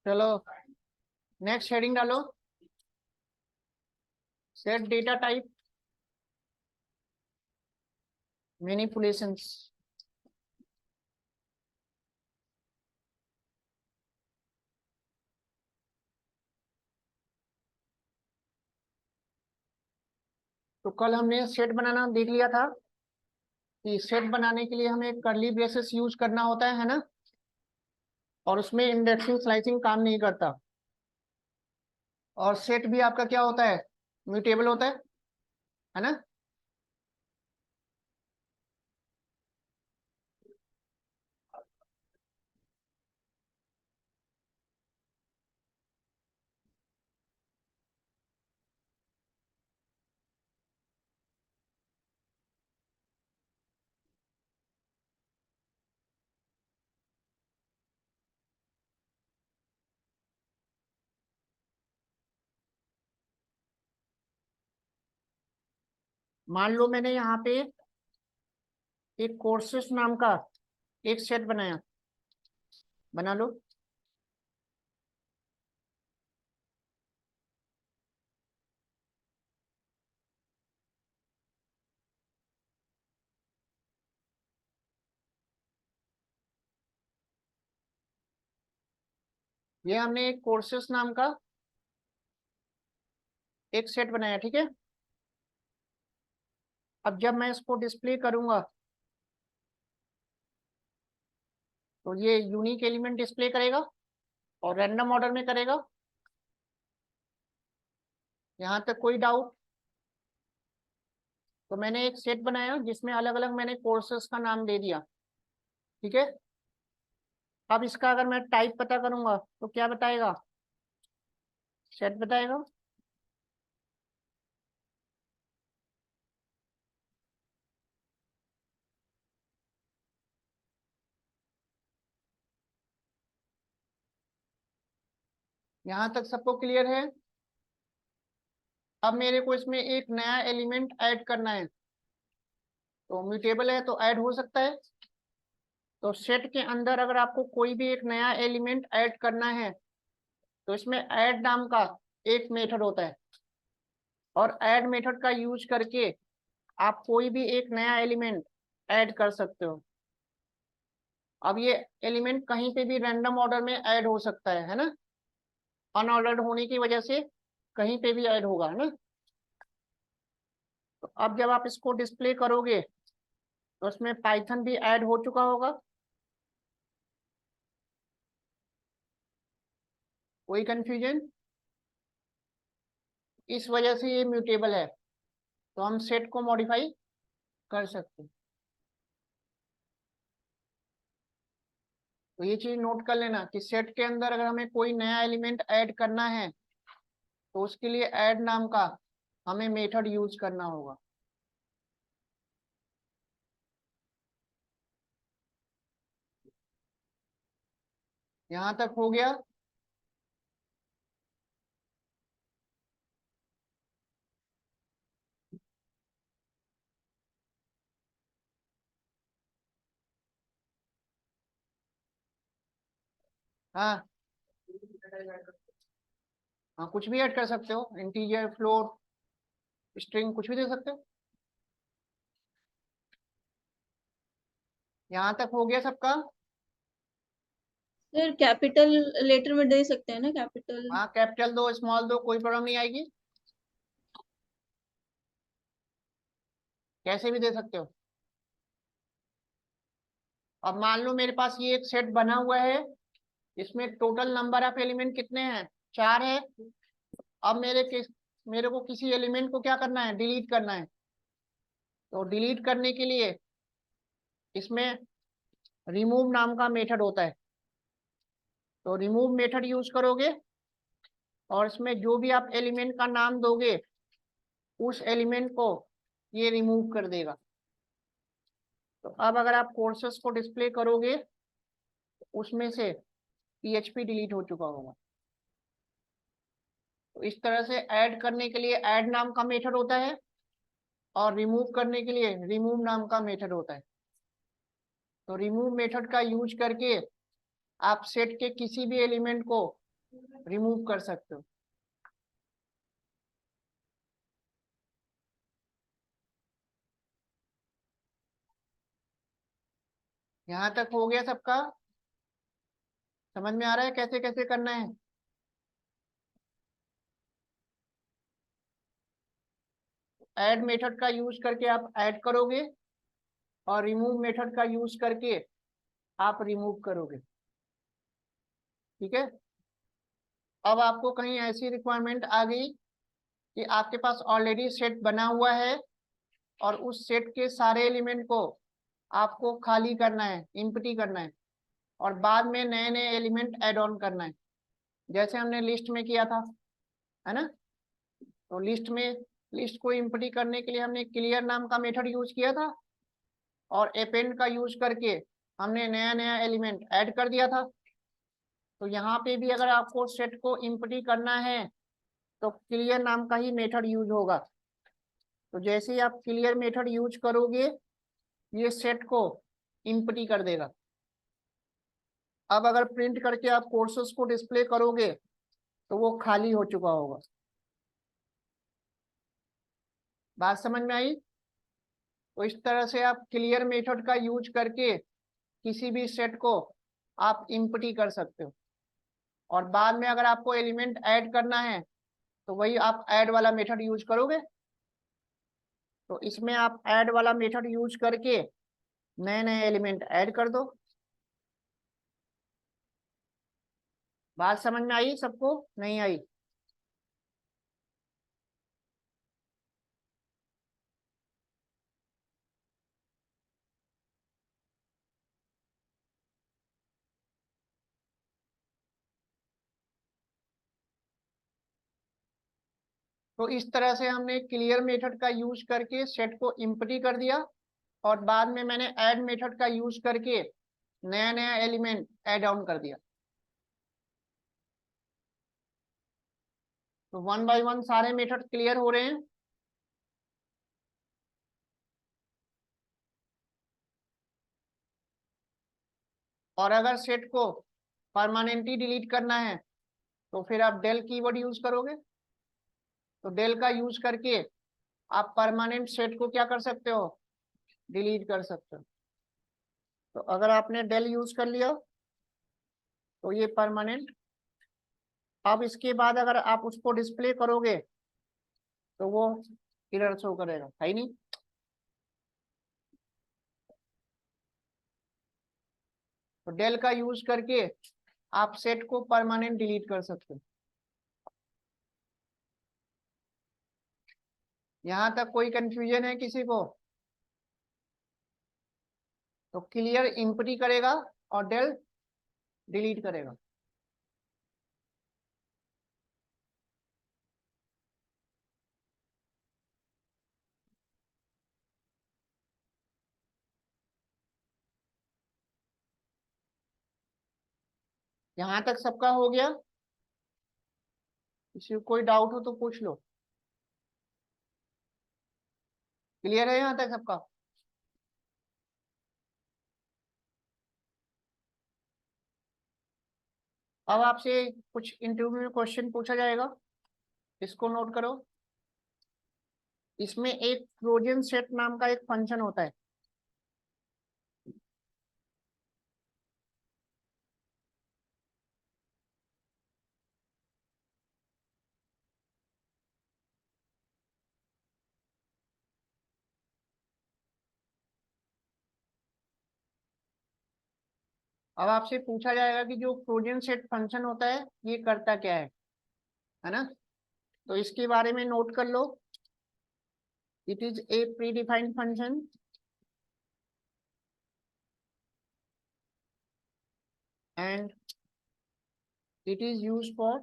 चलो next heading डालो। Set data type manipulations. तो कल हमने सेट बनाना देख लिया था कि सेट बनाने के लिए हमें कर्ली ब्रेसेस यूज करना होता है ना। और उसमें इंडेक्सिंग स्लाइसिंग काम नहीं करता। और सेट भी आपका क्या होता है, म्यूटेबल होता है ना। मान लो मैंने यहाँ पे एक कोर्सेस नाम का एक सेट बनाया, बना लो। ये हमने एक कोर्सेस नाम का एक सेट बनाया, ठीक है। अब जब मैं इसको डिस्प्ले करूंगा तो ये यूनिक एलिमेंट डिस्प्ले करेगा और रैंडम ऑर्डर में करेगा। यहाँ तक कोई डाउट? तो मैंने एक सेट बनाया जिसमें अलग अलग मैंने कोर्सेस का नाम दे दिया, ठीक है। अब इसका अगर मैं टाइप पता करूंगा तो क्या बताएगा, सेट बताएगा। यहाँ तक सबको क्लियर है? अब मेरे को इसमें एक नया एलिमेंट ऐड करना है, तो म्यूटेबल है तो ऐड हो सकता है। तो सेट के अंदर अगर आपको कोई भी एक नया एलिमेंट ऐड करना है तो इसमें ऐड नाम का एक मेथड होता है। और ऐड मेथड का यूज करके आप कोई भी एक नया एलिमेंट ऐड कर सकते हो। अब ये एलिमेंट कहीं पे भी रैंडम ऑर्डर में ऐड हो सकता है ना। अनऑर्डर्ड होने की वजह से कहीं पे भी ऐड होगा, है ना। तो अब जब आप इसको डिस्प्ले करोगे तो उसमें पाइथन भी ऐड हो चुका होगा। कोई कंफ्यूजन? इस वजह से ये म्यूटेबल है, तो हम सेट को मॉडिफाई कर सकते हैं। तो ये चीज नोट कर लेना कि सेट के अंदर अगर हमें कोई नया एलिमेंट ऐड करना है तो उसके लिए ऐड नाम का हमें मेथड यूज करना होगा। यहाँ तक हो गया? हाँ हाँ, कुछ भी ऐड कर सकते हो, इंटीजर, फ्लोट, स्ट्रिंग, कुछ भी दे सकते हो। यहाँ तक हो गया सबका? सर कैपिटल लेटर में दे सकते हैं ना, कैपिटल? हाँ, कैपिटल दो, स्मॉल दो, कोई प्रॉब्लम नहीं आएगी, कैसे भी दे सकते हो। अब मान लो मेरे पास ये एक सेट बना हुआ है, इसमें टोटल नंबर ऑफ एलिमेंट कितने हैं, 4 है। अब मेरे को किसी एलिमेंट को क्या करना है, डिलीट करना है। तो डिलीट करने के लिए इसमें रिमूव नाम का मेथड होता है। तो रिमूव मेथड यूज करोगे और इसमें जो भी आप एलिमेंट का नाम दोगे उस एलिमेंट को ये रिमूव कर देगा। तो अब अगर आप कोर्सेस को डिस्प्ले करोगे तो उसमें से PHP डिलीट हो चुका होगा। तो इस तरह से ऐड करने के लिए ऐड नाम का मेथड होता है और रिमूव करने के लिए रिमूव नाम का मेथड होता है। तो रिमूव मेथड का यूज करके आप सेट के किसी भी एलिमेंट को रिमूव कर सकते हो। यहाँ तक हो गया सबका? समझ में आ रहा है कैसे कैसे करना है? ऐड मेथड का यूज करके आप ऐड करोगे और रिमूव मेथड का यूज करके आप रिमूव करोगे। ठीक है। अब आपको कहीं ऐसी रिक्वायरमेंट आ गई कि आपके पास ऑलरेडी सेट बना हुआ है और उस सेट के सारे एलिमेंट को आपको खाली करना है, इम्प्टी करना है, और बाद में नए नए एलिमेंट ऐड ऑन करना है, जैसे हमने लिस्ट में किया था, है ना। तो लिस्ट को इम्प्टी करने के लिए हमने क्लियर नाम का मेथड यूज किया था और अपेंड का यूज करके हमने नया नया एलिमेंट ऐड कर दिया था। तो यहाँ पे भी अगर आपको सेट को इम्प्टी करना है तो क्लियर नाम का ही मेथड यूज होगा। तो जैसे ही आप क्लियर मेथड यूज करोगे ये सेट को इम्प्टी कर देगा। अब अगर प्रिंट करके आप कोर्सेज को डिस्प्ले करोगे तो वो खाली हो चुका होगा। बात समझ में आई? तो इस तरह से आप क्लियर मेथड का यूज करके किसी भी सेट को आप इम्प्टी कर सकते हो, और बाद में अगर आपको एलिमेंट ऐड करना है तो वही आप ऐड वाला मेथड यूज करोगे। तो इसमें आप ऐड वाला मेथड यूज करके नए नए एलिमेंट ऐड कर दो। बात समझ में आई सबको? नहीं आई? तो इस तरह से हमने क्लियर मेथड का यूज करके सेट को इम्प्टी कर दिया और बाद में मैंने ऐड मेथड का यूज करके नया नया एलिमेंट ऐड ऑन कर दिया। तो वन बाय वन सारे मेथड क्लियर हो रहे हैं। और अगर सेट को परमानेंटली डिलीट करना है तो फिर आप डेल कीवर्ड यूज करोगे। तो डेल का यूज करके आप परमानेंट सेट को क्या कर सकते हो? डिलीट कर सकते हो। तो अगर आपने डेल यूज कर लिया तो ये परमानेंट। अब इसके बाद अगर आप उसको डिस्प्ले करोगे तो वो एरर शो करेगा, है ही नहीं। तो डेल का यूज करके आप सेट को परमानेंट डिलीट कर सकते हो। यहां तक कोई कंफ्यूजन है किसी को? तो क्लियर इम्प्टी करेगा और डेल डिलीट करेगा। यहां तक सबका हो गया? किसी को कोई डाउट हो तो पूछ लो। क्लियर है यहाँ तक सबका? अब आपसे कुछ इंटरव्यू में क्वेश्चन पूछा जाएगा, इसको नोट करो। इसमें एक ट्रोजन सेट नाम का एक फंक्शन होता है। अब आपसे पूछा जाएगा कि जो ट्रोजन सेट फंक्शन होता है ये करता क्या है ना। तो इसके बारे में नोट कर लो। It is a predefined function and it is use for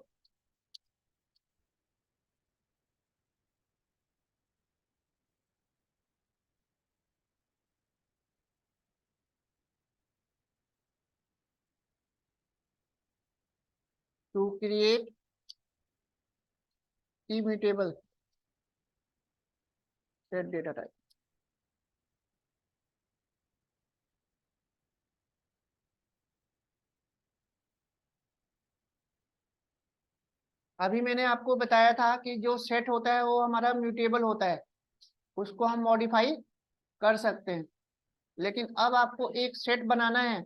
to create immutable set data type. अभी मैंने आपको बताया था कि जो सेट होता है वो हमारा म्यूटेबल होता है, उसको हम मॉडिफाई कर सकते हैं। लेकिन अब आपको एक सेट बनाना है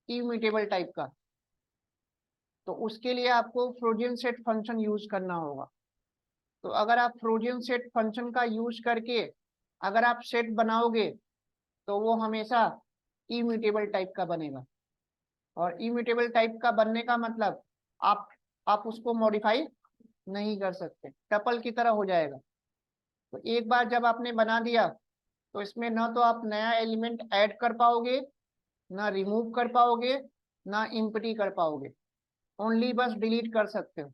इम्यूटेबल टाइप का, तो उसके लिए आपको फ्रोजन सेट फंक्शन यूज करना होगा। तो अगर आप फ्रोजन सेट फंक्शन का यूज करके अगर आप सेट बनाओगे तो वो हमेशा इम्यूटेबल टाइप का बनेगा। और इम्यूटेबल टाइप का बनने का मतलब आप आप उसको मॉडिफाई नहीं कर सकते, टपल की तरह हो जाएगा। तो एक बार जब आपने बना दिया तो इसमें ना तो आप नया एलिमेंट ऐड कर पाओगे, ना रिमूव कर पाओगे, ना इम्पटी कर पाओगे, ओनली बस डिलीट कर सकते हो।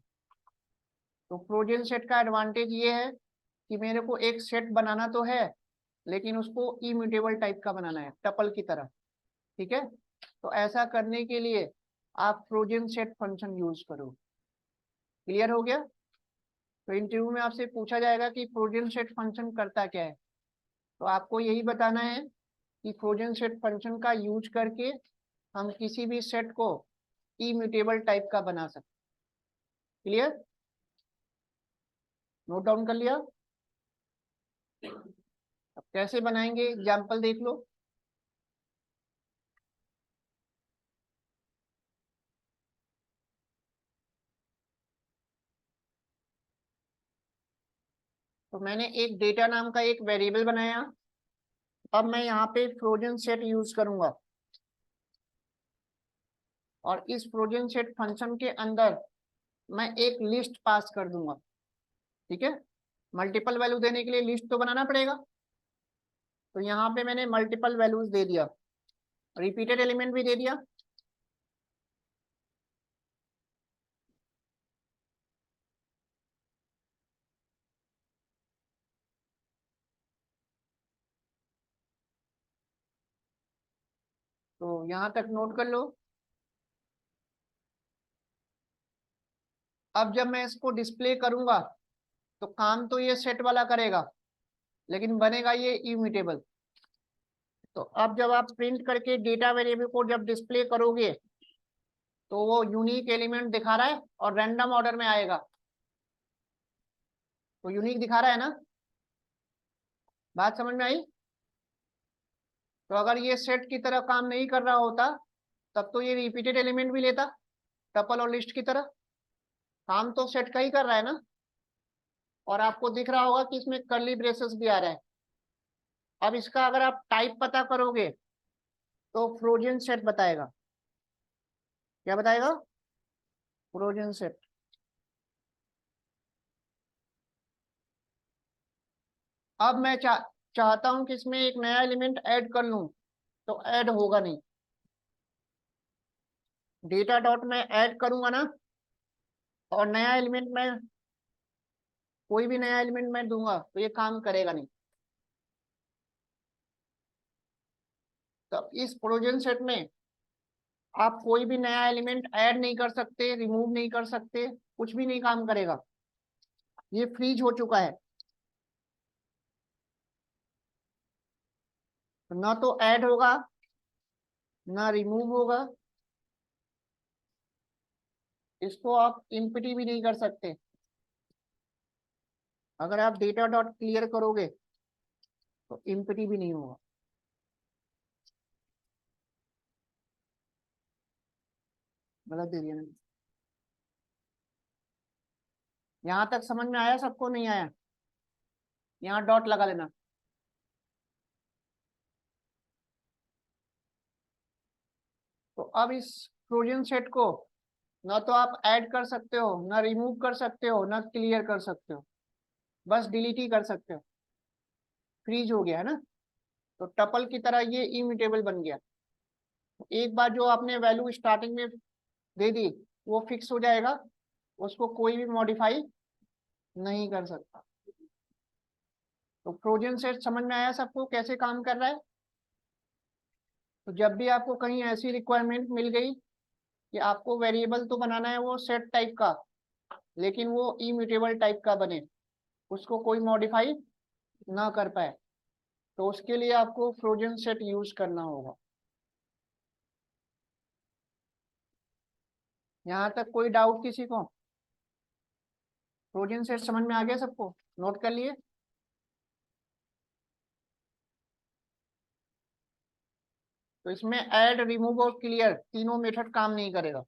तो फ्रोजन सेट का एडवांटेज ये है कि मेरे को एक सेट बनाना तो है, लेकिन उसको इम्यूटेबल टाइप का बनाना है, टपल की तरह। ठीक है, तो ऐसा करने के लिए आप फ्रोजन सेट फंक्शन यूज करो। क्लियर हो गया? तो इंटरव्यू में आपसे पूछा जाएगा कि फ्रोजन सेट फंक्शन करता क्या है, तो आपको यही बताना है कि फ्रोजन सेट फंक्शन का यूज करके हम किसी भी सेट को इम्यूटेबल टाइप का बना सकते। क्लियर? नोट डाउन कर लिया? अब कैसे बनाएंगे एग्जाम्पल देख लो। तो मैंने एक डेटा नाम का एक वेरिएबल बनाया। अब मैं यहाँ पे फ्रोजन सेट यूज करूंगा और इस फ्रोजन सेट फंक्शन के अंदर मैं एक लिस्ट पास कर दूंगा। ठीक है, मल्टीपल वैल्यू देने के लिए लिस्ट तो बनाना पड़ेगा। तो यहाँ पे मैंने मल्टीपल वैल्यूज दे दिया, रिपीटेड एलिमेंट भी दे दिया। तो यहाँ तक नोट कर लो। अब जब मैं इसको डिस्प्ले करूंगा तो काम तो ये सेट वाला करेगा, लेकिन बनेगा ये इम्यूटेबल। तो अब जब आप प्रिंट करके डेटा वेरिएबल को जब डिस्प्ले करोगे तो वो यूनिक एलिमेंट दिखा रहा है और रैंडम ऑर्डर में आएगा। तो यूनिक दिखा रहा है ना? बात समझ में आई? तो अगर ये सेट की तरह काम नहीं कर रहा होता तब तो ये रिपीटेड एलिमेंट भी लेता, टपल और लिस्ट की तरह। काम तो सेट का ही कर रहा है ना। और आपको दिख रहा होगा कि इसमें कर्ली ब्रेसेस भी आ रहा है। अब इसका अगर आप टाइप पता करोगे तो फ्रोजन सेट बताएगा। क्या बताएगा? Frozen set. अब मैं चाहता हूं कि इसमें एक नया एलिमेंट ऐड कर लूं, तो ऐड होगा नहीं। डेटा डॉट में ऐड करूंगा ना, और नया एलिमेंट में कोई भी नया एलिमेंट मैं दूंगा तो ये काम करेगा नहीं। तो इस फ्रोजन सेट में आप कोई भी नया एलिमेंट ऐड नहीं कर सकते, रिमूव नहीं कर सकते, कुछ भी नहीं काम करेगा, ये फ्रीज हो चुका है। तो ना तो ऐड होगा, ना रिमूव होगा, इसको आप इम्पटी भी नहीं कर सकते। अगर आप डेटा डॉट क्लियर करोगे तो इम्पटी भी नहीं होगा। गलत दे दिया मैंने। यहाँ तक समझ में आया सबको? नहीं आया? यहाँ डॉट लगा लेना। तो अब इस फ्रोजन सेट को ना तो आप ऐड कर सकते हो, ना रिमूव कर सकते हो, ना क्लियर कर सकते हो, बस डिलीट ही कर सकते हो। फ्रीज हो गया है ना? तो टपल की तरह ये इम्यूटेबल बन गया। एक बार जो आपने वैल्यू स्टार्टिंग में दे दी वो फिक्स हो जाएगा, उसको कोई भी मॉडिफाई नहीं कर सकता। तो फ्रोजन सेट समझ में आया सबको कैसे काम कर रहा है? तो जब भी आपको कहीं ऐसी रिक्वायरमेंट मिल गई कि आपको वेरिएबल तो बनाना है वो सेट टाइप का, लेकिन वो इम्यूटेबल टाइप का बने, उसको कोई मॉडिफाई ना कर पाए, तो उसके लिए आपको फ्रोजन सेट यूज करना होगा। यहाँ तक कोई डाउट किसी को? ट्रोजन सेट समझ में आ गया सबको, नोट कर लिए। तो इसमें ऐड, रिमूव और क्लियर तीनों मेथड काम नहीं करेगा,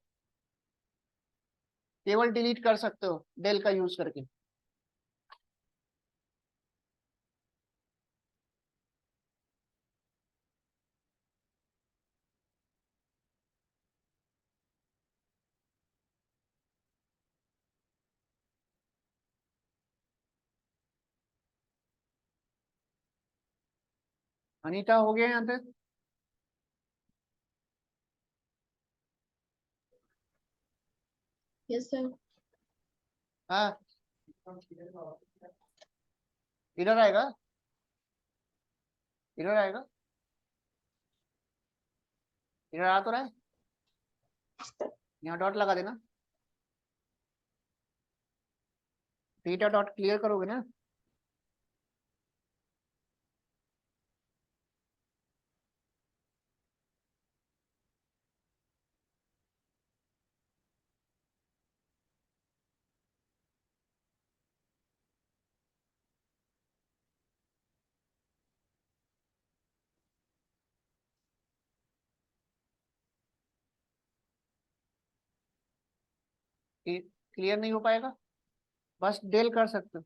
केवल डिलीट कर सकते हो डेल का यूज करके। अनीता हो गया यहाँ तक? Yes sir. हाँ, इधर आएगा, इधर आएगा, इधर आ तो रहा है, यहाँ डॉट लगा देना, थीटा डॉट क्लियर करोगे ना। क्लियर नहीं हो पाएगा, बस डेल कर सकते हो।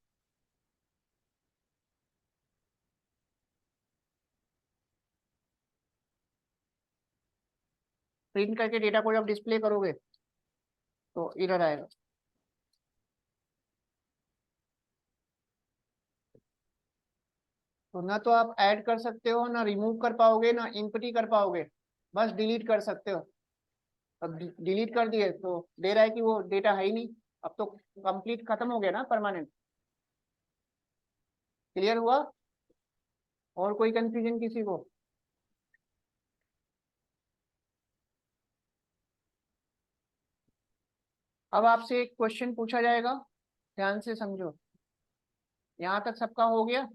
प्रिंट करके डेटा को जब डिस्प्ले करोगे तो इधर आएगा। तो ना तो आप ऐड कर सकते हो, ना रिमूव कर पाओगे, ना इम्पटी कर पाओगे, बस डिलीट कर सकते हो। अब डिलीट कर दिए तो दे रहा है कि वो डेटा है ही नहीं, अब तो कंप्लीट खत्म हो गया ना, परमानेंट। क्लियर हुआ? और कोई कंफ्यूजन किसी को? अब आपसे एक क्वेश्चन पूछा जाएगा, ध्यान से समझो। यहाँ तक सबका हो गया?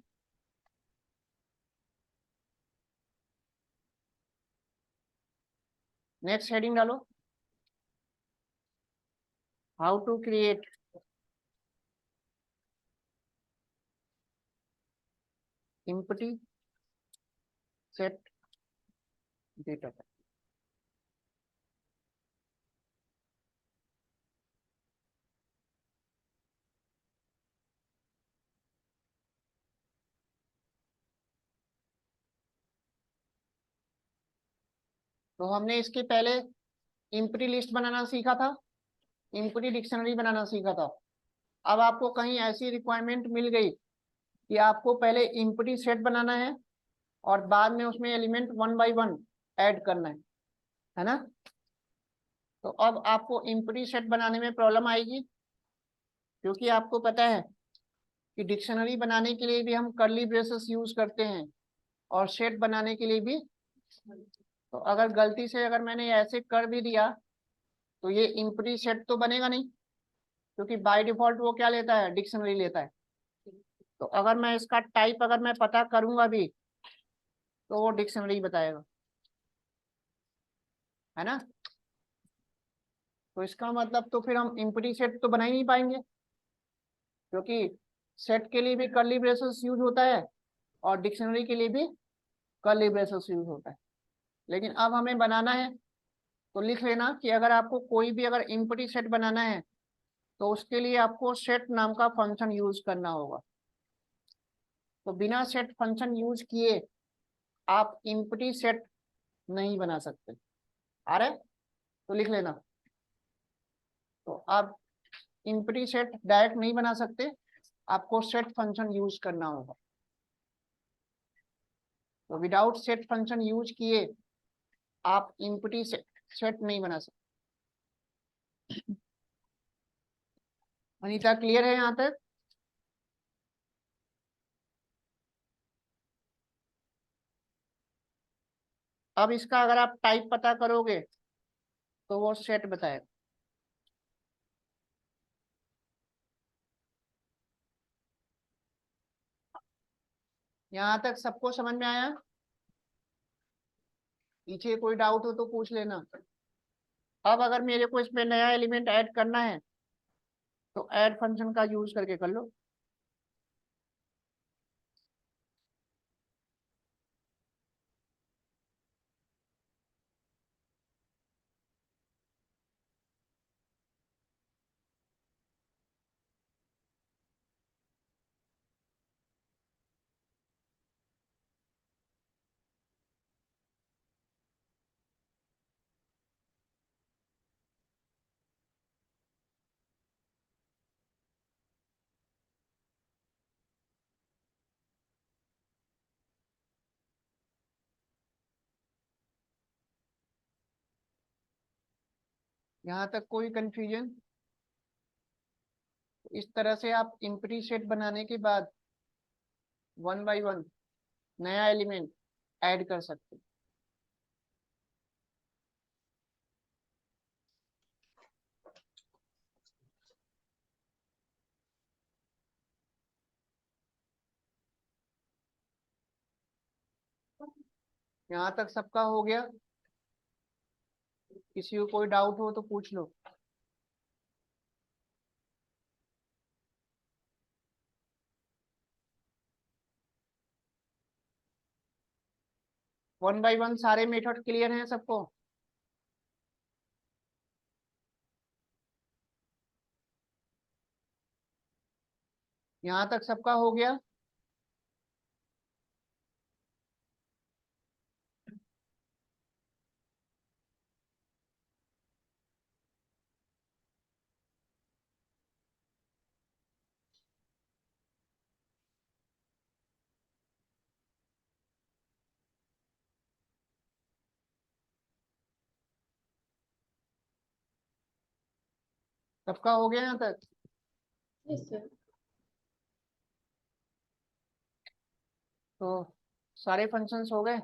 नेक्स्ट हेडिंग डालो, how to create empty set data type। तो हमने इसके पहले empty लिस्ट बनाना सीखा था, empty डिक्शनरी बनाना सीखा था। अब आपको कहीं ऐसी रिक्वायरमेंट मिल गई कि आपको पहले empty सेट बनाना है और बाद में उसमें element one by one add करना है ना? तो अब आपको empty सेट बनाने में प्रॉब्लम आएगी, क्योंकि आपको पता है कि डिक्शनरी बनाने के लिए भी हम कर्ली ब्रेसेस यूज करते हैं और सेट बनाने के लिए भी। तो अगर गलती से अगर मैंने ऐसे कर भी दिया तो ये empty सेट तो बनेगा नहीं, क्योंकि बाय डिफॉल्ट वो क्या लेता है, डिक्शनरी लेता है। तो अगर मैं इसका टाइप अगर मैं पता करूंगा भी तो वो डिक्शनरी बताएगा, है ना? तो इसका मतलब तो फिर हम empty सेट तो बना ही नहीं पाएंगे, क्योंकि सेट के लिए भी कर्ली ब्रेसेस यूज होता है और डिक्शनरी के लिए भी कर्ली ब्रेसेस यूज होता है। लेकिन अब हमें बनाना है, तो लिख लेना कि अगर आपको कोई भी अगर empty सेट बनाना है तो उसके लिए आपको सेट नाम का फंक्शन यूज करना होगा। तो बिना सेट फंक्शन यूज किए आप empty सेट नहीं बना सकते। आ रहा है? तो लिख लेना। तो आप empty सेट डायरेक्ट नहीं बना सकते, आपको सेट फंक्शन यूज करना होगा। तो विदाउट सेट फंक्शन यूज किए आप empty सेट नहीं बना सकते। अनीता क्लियर है यहाँ तक? अब इसका अगर आप टाइप पता करोगे तो वो सेट बताएगा। यहाँ तक सबको समझ में आया? पीछे कोई डाउट हो तो पूछ लेना। अब अगर मेरे को इसमें नया एलिमेंट ऐड करना है तो ऐड फंक्शन का यूज करके कर लो। यहाँ तक कोई कंफ्यूजन? इस तरह से आप एम्प्टी सेट बनाने के बाद वन बाय वन नया एलिमेंट ऐड कर सकते हैं। यहाँ तक सबका हो गया? किसी को कोई डाउट हो तो पूछ लो। वन बाय वन सारे मेथड क्लियर हैं सबको? यहाँ तक सबका हो गया? सबका हो गया यहाँ तक? Yes sir. तो सारे फंक्शंस हो गए?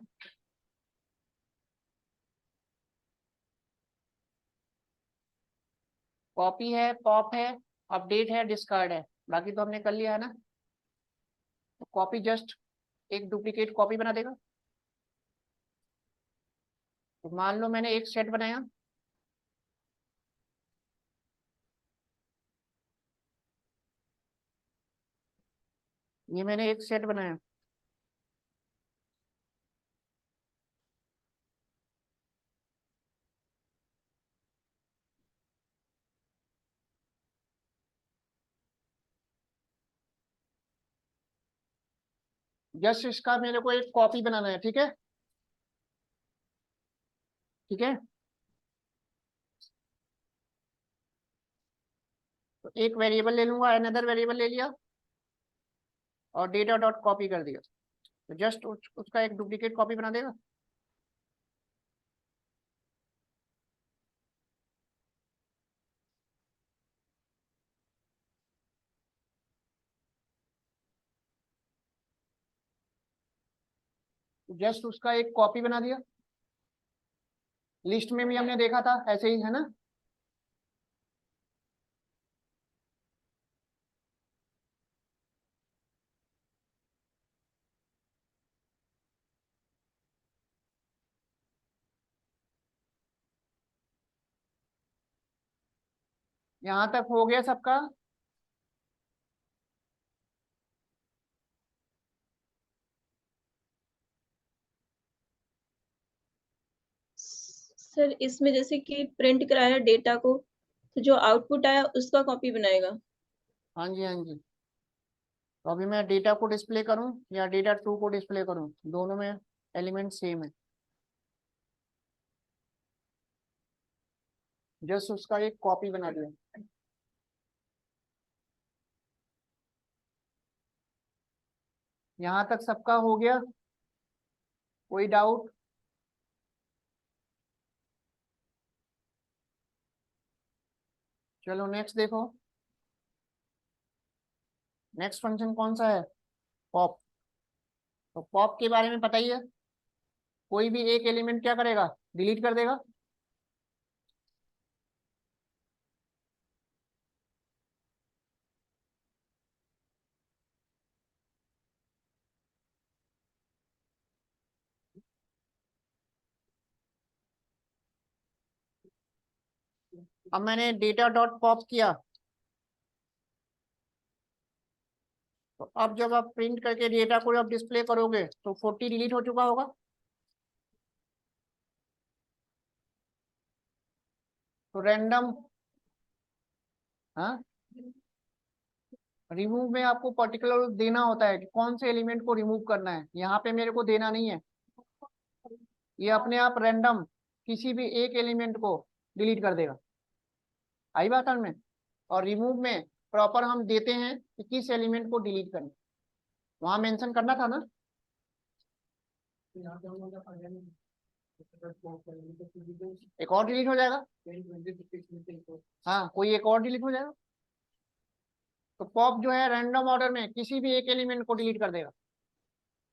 कॉपी है, पॉप है, अपडेट है, डिस्कार्ड है, बाकी तो हमने कर लिया है ना। तो कॉपी जस्ट एक डुप्लीकेट कॉपी बना देगा। तो मान लो मैंने एक सेट बनाया, ये मैंने एक सेट बनाया, जस्ट इसका मेरे को एक कॉपी बनाना है, ठीक है? ठीक है, तो एक वेरिएबल ले लूंगा, अनदर वेरिएबल ले लिया और डेटा डॉट कॉपी कर दिया। तो जस्ट उसका एक डुप्लीकेट कॉपी बना देगा। जस्ट उसका एक कॉपी बना दिया। लिस्ट में भी हमने देखा था ऐसे ही, है ना? यहाँ तक हो गया सबका? सर इसमें जैसे कि प्रिंट कराया डेटा को, तो जो आउटपुट आया उसका कॉपी बनाएगा। हाँ जी, हाँ जी। तो अभी मैं डेटा को डिस्प्ले करूं या डेटा टू को डिस्प्ले करूं, दोनों में एलिमेंट सेम है। जस्ट उसका एक कॉपी बना दिया। यहाँ तक सबका हो गया? कोई डाउट? चलो नेक्स्ट देखो। नेक्स्ट फंक्शन कौन सा है? पॉप। तो पॉप के बारे में पता ही है, कोई भी एक एलिमेंट क्या करेगा? डिलीट कर देगा। अब मैंने डेटा डॉट पॉप किया, अब जब आप प्रिंट करके डेटा को जब डिस्प्ले करोगे तो 40 डिलीट हो चुका होगा। तो रैंडम, हाँ, रिमूव में आपको पर्टिकुलर देना होता है कि कौन से एलिमेंट को रिमूव करना है। यहाँ पे मेरे को देना नहीं है, ये अपने आप रैंडम किसी भी एक एलिमेंट को डिलीट कर देगा। आई बात समझ में? और रिमूव में प्रॉपर हम देते हैं कि किस एलिमेंट को डिलीट करना, वहां मेंशन करना था ना। एक और डिलीट हो जाएगा, हाँ, कोई एक और डिलीट हो जाएगा। तो पॉप जो है रैंडम ऑर्डर में किसी भी एक एलिमेंट को डिलीट कर देगा।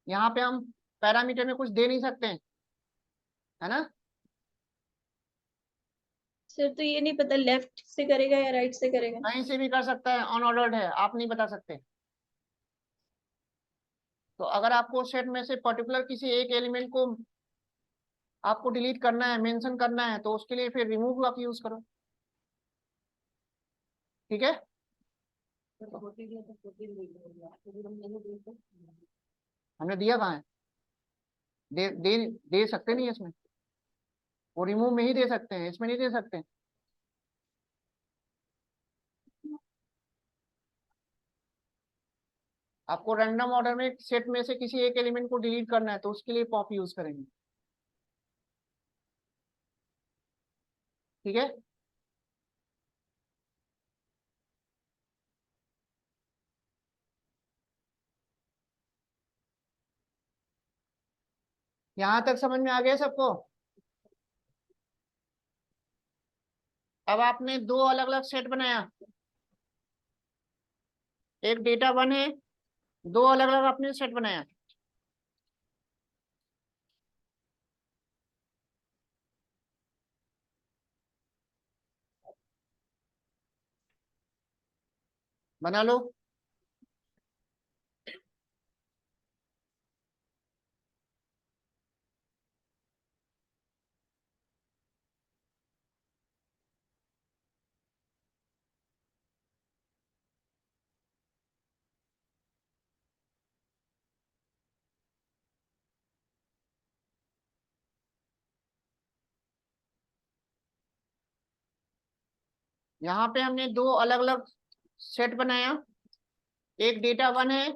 यहाँ पे हम पैरामीटर में कुछ दे नहीं सकते हैं, है ना। सर तो ये नहीं पता लेफ्ट से करेगा या राइट से करेगा। कहीं से भी कर सकता है, अनऑर्डर्ड है, आप नहीं बता सकते। तो अगर आपको सेट में से पर्टिकुलर किसी एक एलिमेंट को आपको डिलीट करना है, मेंशन करना है, तो उसके लिए फिर रिमूव आप यूज करो। ठीक है, हमने दिया कहाँ है? दे सकते नहीं इसमें, वो रिमूव में ही दे सकते हैं, इसमें नहीं दे सकते। आपको रैंडम ऑर्डर में सेट में से किसी एक एलिमेंट को डिलीट करना है तो उसके लिए पॉप यूज करेंगे। ठीक है, यहां तक समझ में आ गया सबको? अब आपने दो अलग अलग सेट बनाया, एक डेटा वन है, दो अलग अलग आपने सेट बनाया। बना लो। यहाँ पे हमने दो अलग अलग सेट बनाया, एक डेटा वन है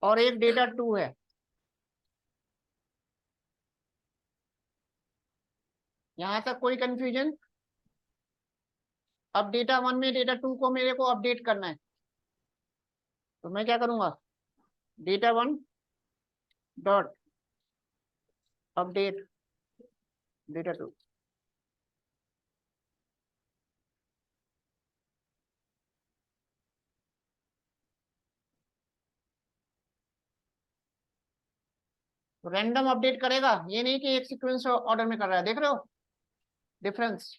और एक डेटा टू है। यहाँ तक कोई कंफ्यूजन? अब डेटा वन में डेटा टू को मेरे को अपडेट करना है, तो मैं क्या करूंगा, data one dot update data two. तो रैंडम अपडेट करेगा, ये नहीं कि एक सीक्वेंस ऑर्डर में कर रहा है, देख रहे हो डिफरेंस।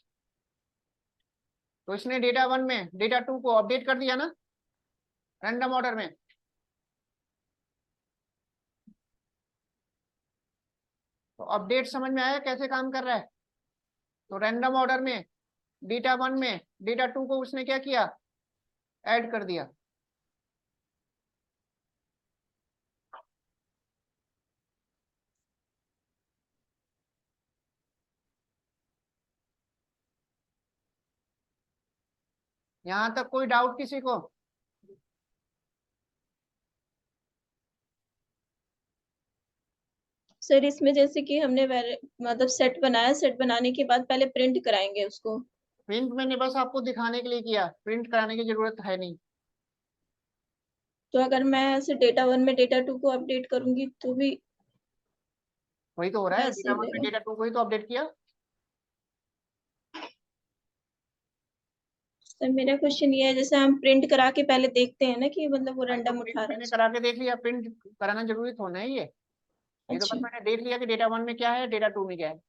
तो इसने डेटा वन में डेटा टू को अपडेट कर दिया ना, रैंडम ऑर्डर में। तो अपडेट समझ में आया कैसे काम कर रहा है? तो रैंडम ऑर्डर में डेटा वन में डेटा टू को उसने क्या किया, ऐड कर दिया। यहां तक कोई डाउट किसी को? सर इसमें जैसे कि हमने मतलब सेट बनाया, सेट बनाने के बाद पहले प्रिंट कराएंगे उसको। प्रिंट मैंने बस आपको दिखाने के लिए किया, प्रिंट कराने की जरूरत है नहीं। तो अगर मैं ऐसे डेटा वन में डेटा टू को अपडेट करूंगी तो भी वही तो हो रहा है, वैसे डेटा ही वन में रहेगा। डेटा टू को ही तो अपडेट किया। सर मेरा क्वेश्चन ये है, जैसे हम प्रिंट करा के पहले देखते हैं ना कि मतलब वो भाई तो रैंडम प्रिंट उठा रहा है। मैंने करा के देख लिया, प्रिंट कराना जरूरी थोड़ा है ये तो बस अच्छा। मैंने देख लिया कि डेटा वन में क्या है, डेटा टू में क्या है,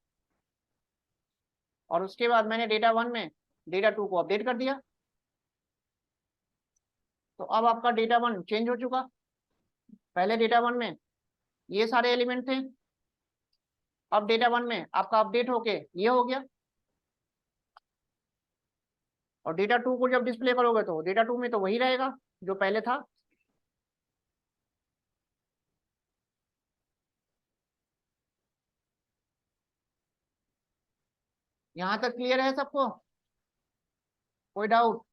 और उसके बाद मैंने डेटा वन में डेटा टू को अपडेट कर दिया। तो अब आपका डेटा वन चेंज हो चुका। पहले डेटा वन में ये सारे एलिमेंट थे, अब डेटा वन में आपका अपडेट होके ये हो गया। और डेटा टू को जब डिस्प्ले करोगे तो डेटा टू में तो वही रहेगा जो पहले था। यहाँ तक क्लियर है सबको? कोई डाउट?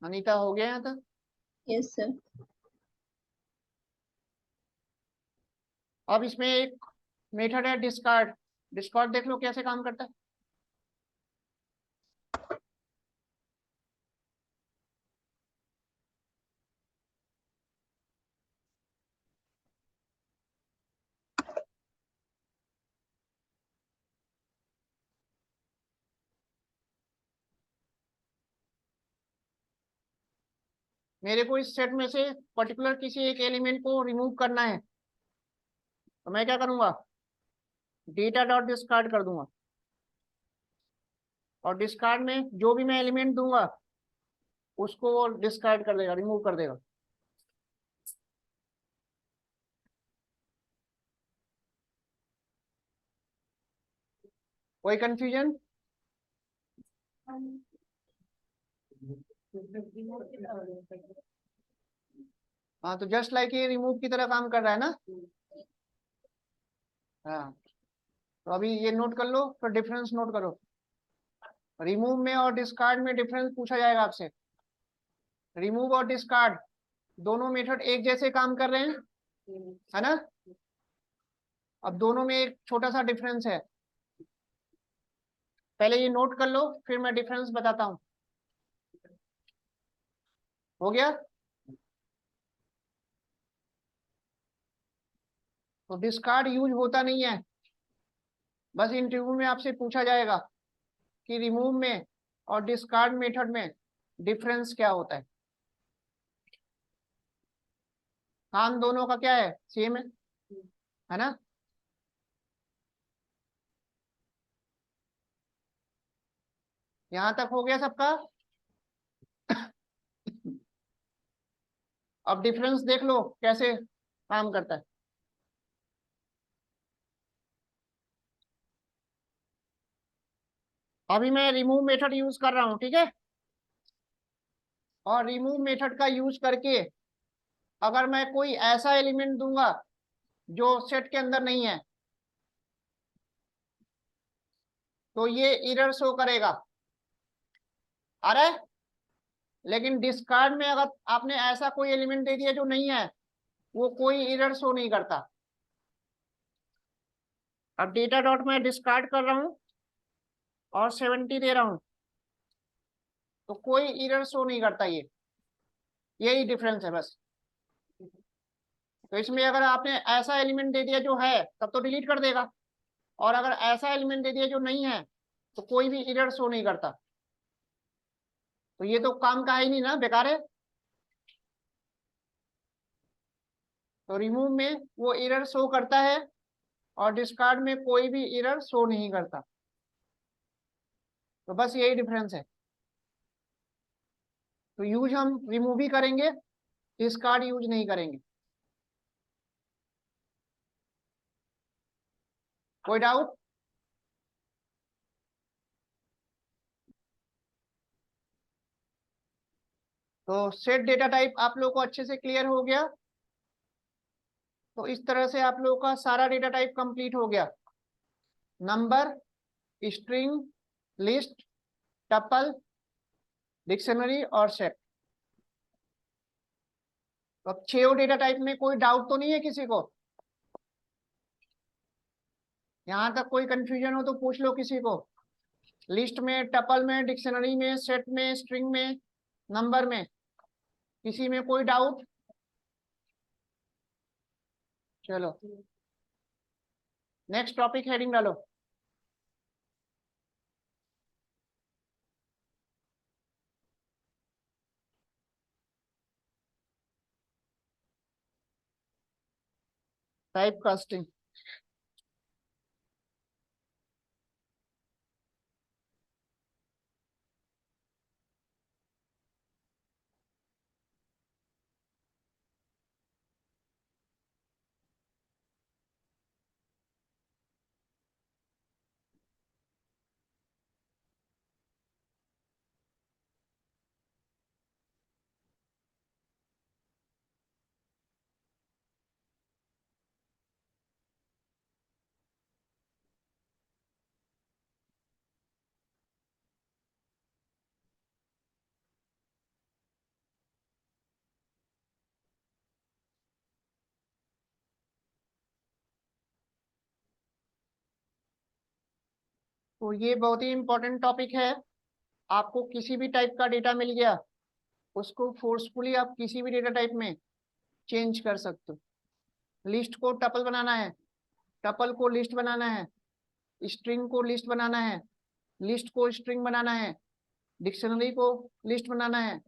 अनीता हो गया यहाँ तक? Yes sir. अब इसमें एक मेथड है डिस्कार्ड। डिस्कार्ड देख लो कैसे काम करता है। मेरे को इस सेट में से पर्टिकुलर किसी एक एलिमेंट को रिमूव करना है, तो मैं क्या करूंगा? डेटा डॉट डिस्कार्ड कर दूंगा, और डिस्कार्ड में जो भी मैं एलिमेंट दूंगा उसको वो डिस्कार्ड कर देगा, रिमूव कर देगा। कोई कंफ्यूजन? हाँ, तो जस्ट लाइक ये रिमूव की तरह काम कर रहा है ना। हाँ, तो अभी ये नोट कर लो, फिर डिफरेंस नोट करो। रिमूव में और डिस्कार्ड में डिफरेंस पूछा जाएगा आपसे। रिमूव और डिस्कार्ड दोनों मेथड एक जैसे काम कर रहे हैं, है ना। अब दोनों में एक छोटा सा डिफरेंस है, पहले ये नोट कर लो, फिर मैं डिफरेंस बताता हूँ। हो गया? तो डिस्कार्ड यूज होता नहीं है, बस इंटरव्यू में आपसे पूछा जाएगा कि रिमूव में और डिस्कार्ड मेथड में डिफरेंस क्या होता है। काम दोनों का क्या है? सेम है ना। यहां तक हो गया सबका? अब डिफरेंस देख लो कैसे काम करता है। अभी मैं रिमूव मेथड यूज कर रहा हूं, ठीक है। और रिमूव मेथड का यूज करके अगर मैं कोई ऐसा एलिमेंट दूंगा जो सेट के अंदर नहीं है, तो ये एरर शो करेगा। अरे, लेकिन डिस्कार्ड में अगर आपने ऐसा कोई एलिमेंट दे दिया जो नहीं है, वो कोई एरर शो नहीं करता। अब डेटा डॉट में डिस्कार्ड कर रहा हूं और 70 दे रहा हूं, तो कोई एरर शो नहीं करता ये। यही डिफरेंस है बस। तो इसमें अगर आपने ऐसा एलिमेंट दे दिया जो है, तब तो डिलीट कर देगा। और अगर ऐसा एलिमेंट दे दिया जो नहीं है, तो कोई भी एरर शो नहीं करता। तो ये तो काम का ही नहीं ना, बेकार है। तो रिमूव में वो एरर शो करता है और डिस्कार्ड में कोई भी एरर शो नहीं करता। तो बस यही डिफरेंस है। तो यूज हम रिमूव ही करेंगे, डिस्कार्ड यूज नहीं करेंगे। कोई डाउट? तो सेट डेटा टाइप आप लोगों को अच्छे से क्लियर हो गया। तो इस तरह से आप लोगों का सारा डेटा टाइप कंप्लीट हो गया। Number, string, list, tuple, dictionary और सेट। तो अब 6 डेटा टाइप में कोई डाउट तो नहीं है किसी को? यहां तक कोई कंफ्यूजन हो तो पूछ लो किसी को। लिस्ट में, टपल में, डिक्शनरी में, सेट में, स्ट्रिंग में, नंबर में, किसी में कोई डाउट? चलो, नेक्स्ट टॉपिक हेडिंग डालो। Type casting. तो ये बहुत ही इंपॉर्टेंट टॉपिक है। आपको किसी भी टाइप का डेटा मिल गया, उसको फोर्सफुली आप किसी भी डेटा टाइप में चेंज कर सकते हो। लिस्ट को टपल बनाना है, टपल को लिस्ट बनाना है, स्ट्रिंग को लिस्ट बनाना है, लिस्ट को स्ट्रिंग बनाना है, डिक्शनरी को लिस्ट बनाना है।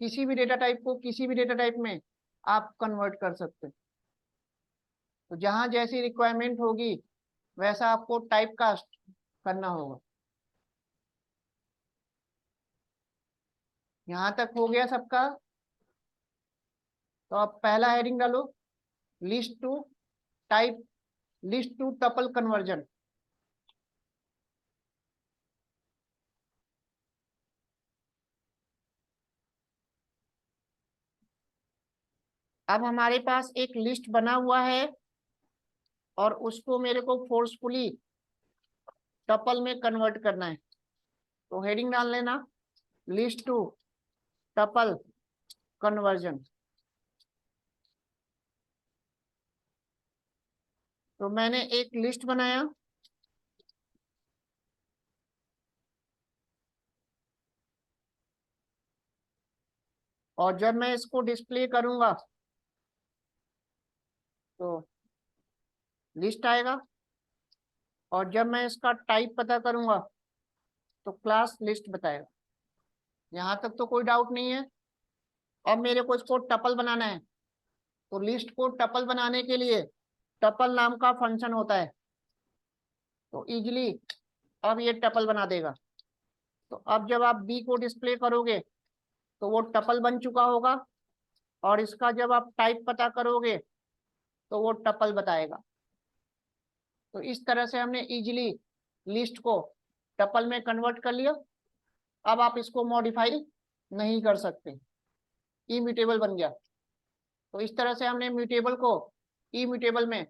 किसी भी डेटा टाइप को किसी भी डेटा टाइप में आप कन्वर्ट कर सकते हैं। तो जहां जैसी रिक्वायरमेंट होगी वैसा आपको टाइप कास्ट करना होगा। यहाँ तक हो गया सबका। तो अब पहला हेडिंग डालो, list to type, list to tuple conversion. अब हमारे पास एक लिस्ट बना हुआ है और उसको मेरे को फोर्सफुली टपल में कन्वर्ट करना है। तो हेडिंग डाल लेना, लिस्ट टू टपल कन्वर्जन। तो मैंने एक लिस्ट बनाया, और जब मैं इसको डिस्प्ले करूंगा तो लिस्ट आएगा, और जब मैं इसका टाइप पता करूंगा तो क्लास लिस्ट बताएगा। यहाँ तक तो कोई डाउट नहीं है। अब मेरे को इसको टपल बनाना है, तो लिस्ट को टपल बनाने के लिए टपल नाम का फंक्शन होता है, तो इजीली अब ये टपल बना देगा। तो अब जब आप बी को डिस्प्ले करोगे तो वो टपल बन चुका होगा, और इसका जब आप टाइप पता करोगे तो वो टपल बताएगा। तो इस तरह से हमने इजीली लिस्ट को टपल में कन्वर्ट कर लिया। अब आप इसको मॉडिफाई नहीं कर सकते, इम्यूटेबल बन गया। तो इस तरह से हमने म्यूटेबल को इम्यूटेबल में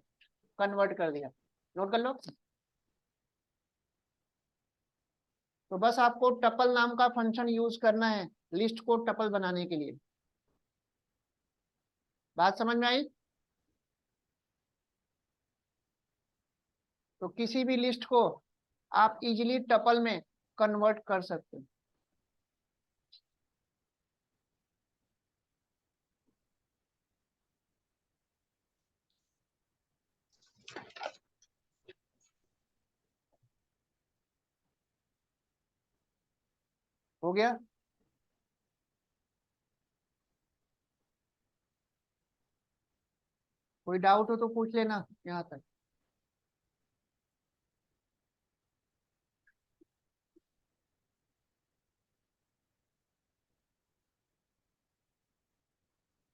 कन्वर्ट कर दिया। नोट कर लो। तो बस आपको टपल नाम का फंक्शन यूज करना है लिस्ट को टपल बनाने के लिए। बात समझ में आई? तो किसी भी लिस्ट को आप इजीली टपल में कन्वर्ट कर सकते हैं। हो गया? कोई डाउट हो तो पूछ लेना यहाँ तक।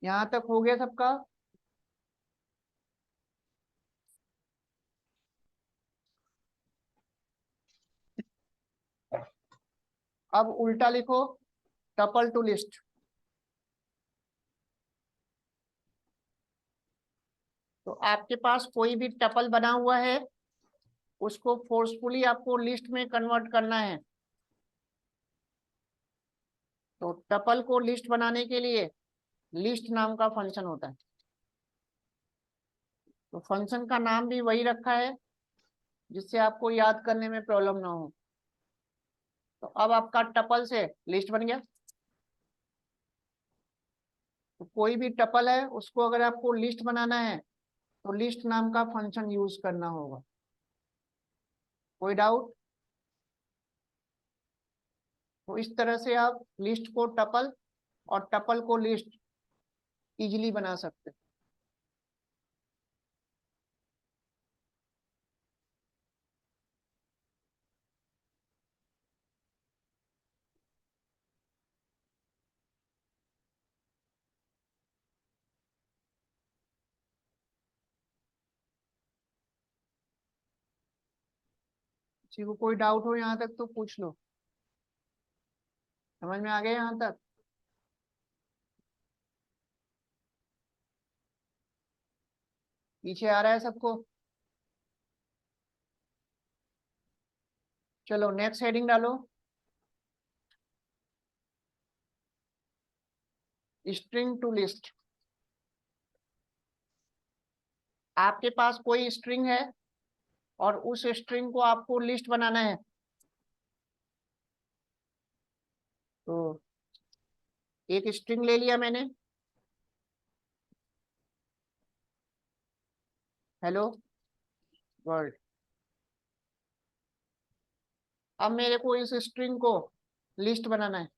यहाँ तक हो गया सबका? अब उल्टा लिखो, टपल टू लिस्ट। तो आपके पास कोई भी टपल बना हुआ है, उसको फोर्सफुली आपको लिस्ट में कन्वर्ट करना है। तो टपल को लिस्ट बनाने के लिए लिस्ट नाम का फंक्शन होता है। तो फंक्शन का नाम भी वही रखा है जिससे आपको याद करने में प्रॉब्लम ना हो। तो अब आपका टपल से लिस्ट बन गया। तो कोई भी टपल है उसको अगर आपको लिस्ट बनाना है तो लिस्ट नाम का फंक्शन यूज करना होगा। कोई डाउट? तो इस तरह से आप लिस्ट को टपल और टपल को लिस्ट इजीली बना सकते हैं। किसी को कोई डाउट हो यहाँ तक तो पूछ लो। समझ में आ गया यहाँ तक? पीछे आ रहा है सबको? चलो नेक्स्ट हेडिंग डालो, स्ट्रिंग टू लिस्ट। आपके पास कोई स्ट्रिंग है और उस स्ट्रिंग को आपको लिस्ट बनाना है। तो एक स्ट्रिंग ले लिया मैंने, हेलो वर्ल्ड। अब मेरे को इस स्ट्रिंग को लिस्ट बनाना है।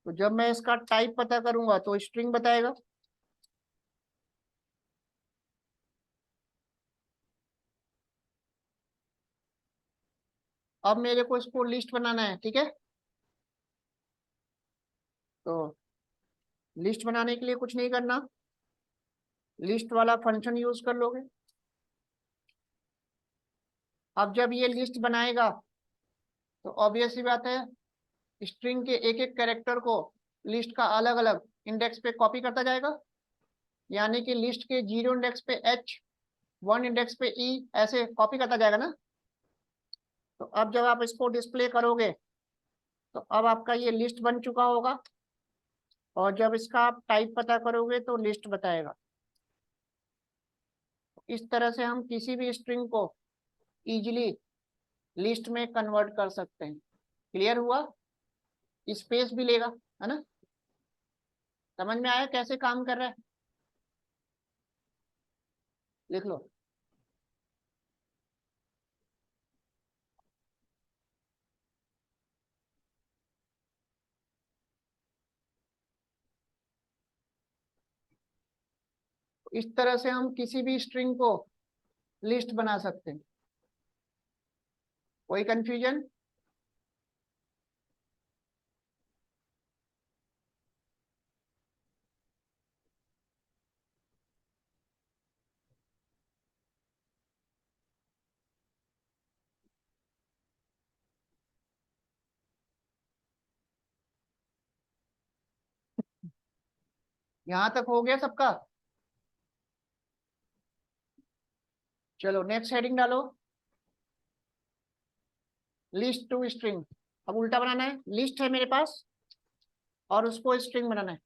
तो जब मैं इसका टाइप पता करूंगा तो स्ट्रिंग बताएगा। अब मेरे को इसको लिस्ट बनाना है, ठीक है। तो लिस्ट बनाने के लिए कुछ नहीं करना, लिस्ट वाला फंक्शन यूज कर लोगे। अब जब ये लिस्ट बनाएगा तो ऑब्वियस सी बात है, स्ट्रिंग के एक एक कैरेक्टर को लिस्ट का अलग अलग इंडेक्स पे कॉपी करता जाएगा। यानी कि लिस्ट के 0 इंडेक्स पे H, 1 इंडेक्स पे E, ऐसे कॉपी करता जाएगा ना। तो अब जब आप इसको डिस्प्ले करोगे तो अब आपका ये लिस्ट बन चुका होगा, और जब इसका आप टाइप पता करोगे तो लिस्ट बताएगा। इस तरह से हम किसी भी स्ट्रिंग को इजीली लिस्ट में कन्वर्ट कर सकते हैं। क्लियर हुआ? स्पेस भी लेगा, है ना। समझ में आया कैसे काम कर रहा है? लिख लो। इस तरह से हम किसी भी स्ट्रिंग को लिस्ट बना सकते हैं। कोई कंफ्यूजन? यहां तक हो गया सबका? चलो नेक्स्ट हेडिंग डालो, लिस्ट टू स्ट्रिंग। अब उल्टा बनाना है, लिस्ट है मेरे पास और उसको स्ट्रिंग बनाना है।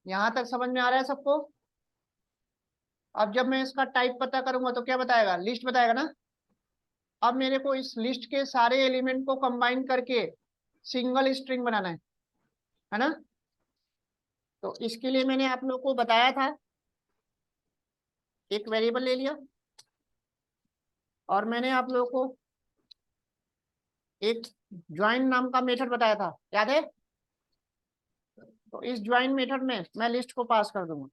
यहां तक समझ में आ रहा है सबको? अब जब मैं इसका टाइप पता करूंगा तो क्या बताएगा? लिस्ट बताएगा ना। अब मेरे को इस लिस्ट के सारे एलिमेंट को कंबाइन करके सिंगल स्ट्रिंग बनाना है ना। तो इसके लिए मैंने आप लोग को बताया था, एक वेरिएबल ले लिया और मैंने आप लोग को एक ज्वाइन नाम का मेथड बताया था, याद है? तो इस ज्वाइन मेथड में मैं लिस्ट को पास कर दूंगा।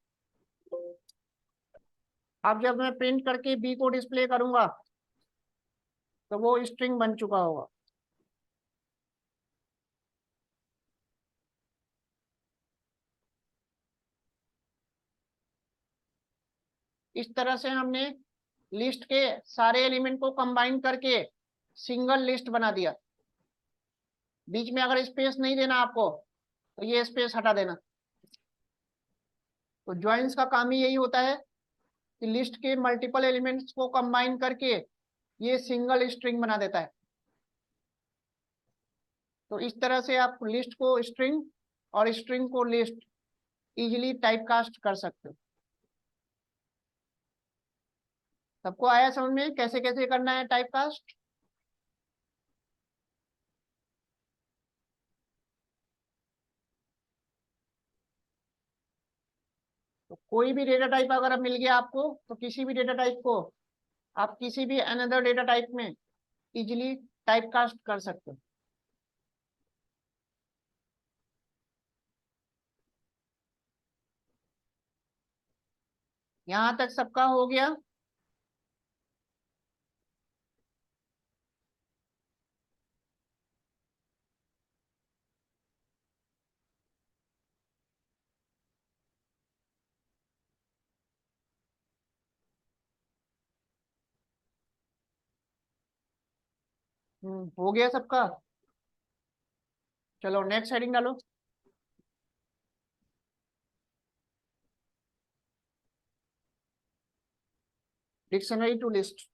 अब जब मैं प्रिंट करके बी को डिस्प्ले करूंगा तो वो स्ट्रिंग बन चुका होगा। इस तरह से हमने लिस्ट के सारे एलिमेंट को कंबाइन करके सिंगल लिस्ट बना दिया। बीच में अगर स्पेस नहीं देना आपको तो ये स्पेस हटा देना। तो ज्वाइंस का काम ही यही होता है कि लिस्ट के मल्टीपल एलिमेंट्स को कंबाइन करके ये सिंगल स्ट्रिंग बना देता है। तो इस तरह से आप लिस्ट को स्ट्रिंग और स्ट्रिंग को लिस्ट इजीली टाइपकास्ट कर सकते हो। सबको आया समझ में कैसे कैसे करना है टाइपकास्ट? तो कोई भी डेटा टाइप अगर मिल गया आपको तो किसी भी डेटा टाइप को आप किसी भी अनदर डेटा टाइप में इजीली टाइपकास्ट कर सकते हो। यहां तक सबका हो गया? हो गया सबका। चलो नेक्स्ट हेडिंग डालो। Dictionary to list.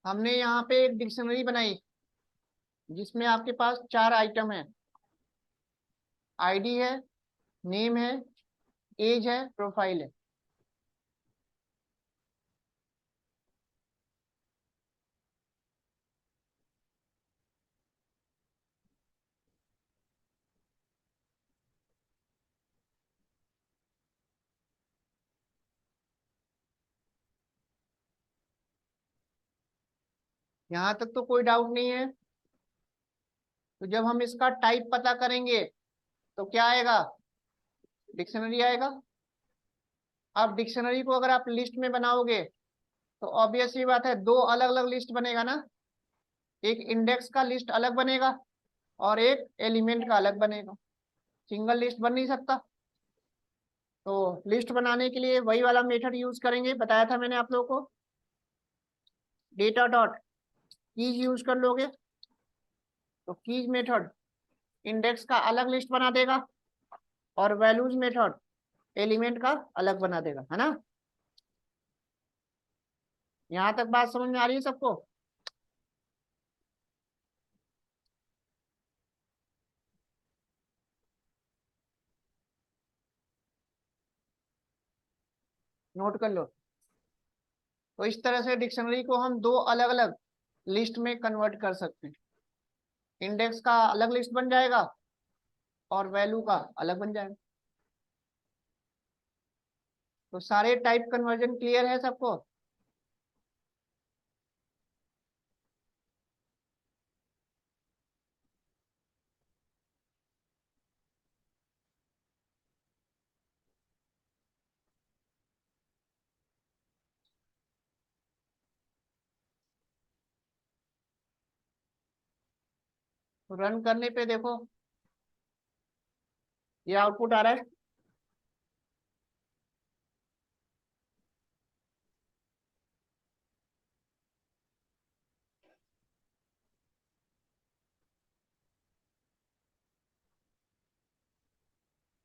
हमने यहाँ पे एक डिक्शनरी बनाई जिसमें आपके पास 4 आइटम है। आईडी है, नेम है, एज है, प्रोफाइल है। यहाँ तक तो कोई डाउट नहीं है। तो जब हम इसका टाइप पता करेंगे तो क्या आएगा? डिक्शनरी आएगा। अब डिक्शनरी को अगर आप लिस्ट में बनाओगे तो ऑब्वियस सी बात है, दो अलग अलग लिस्ट बनेगा ना। एक इंडेक्स का लिस्ट अलग बनेगा और एक एलिमेंट का अलग बनेगा। सिंगल लिस्ट बन नहीं सकता। तो लिस्ट बनाने के लिए वही वाला मेथड यूज करेंगे, बताया था मैंने आप लोगों को। डेटा डॉट कीज यूज कर लोगे तो कीज मेथड इंडेक्स का अलग लिस्ट बना देगा और वैल्यूज मेथड एलिमेंट का अलग बना देगा, है ना। यहाँ तक बात समझ में आ रही है सबको? नोट कर लो। तो इस तरह से डिक्शनरी को हम दो अलग अलग लिस्ट में कन्वर्ट कर सकते हैं। इंडेक्स का अलग लिस्ट बन जाएगा और वैल्यू का अलग बन जाएगा। तो सारे टाइप कन्वर्जन क्लियर है सबको? तो रन करने पे देखो ये आउटपुट आ रहा है।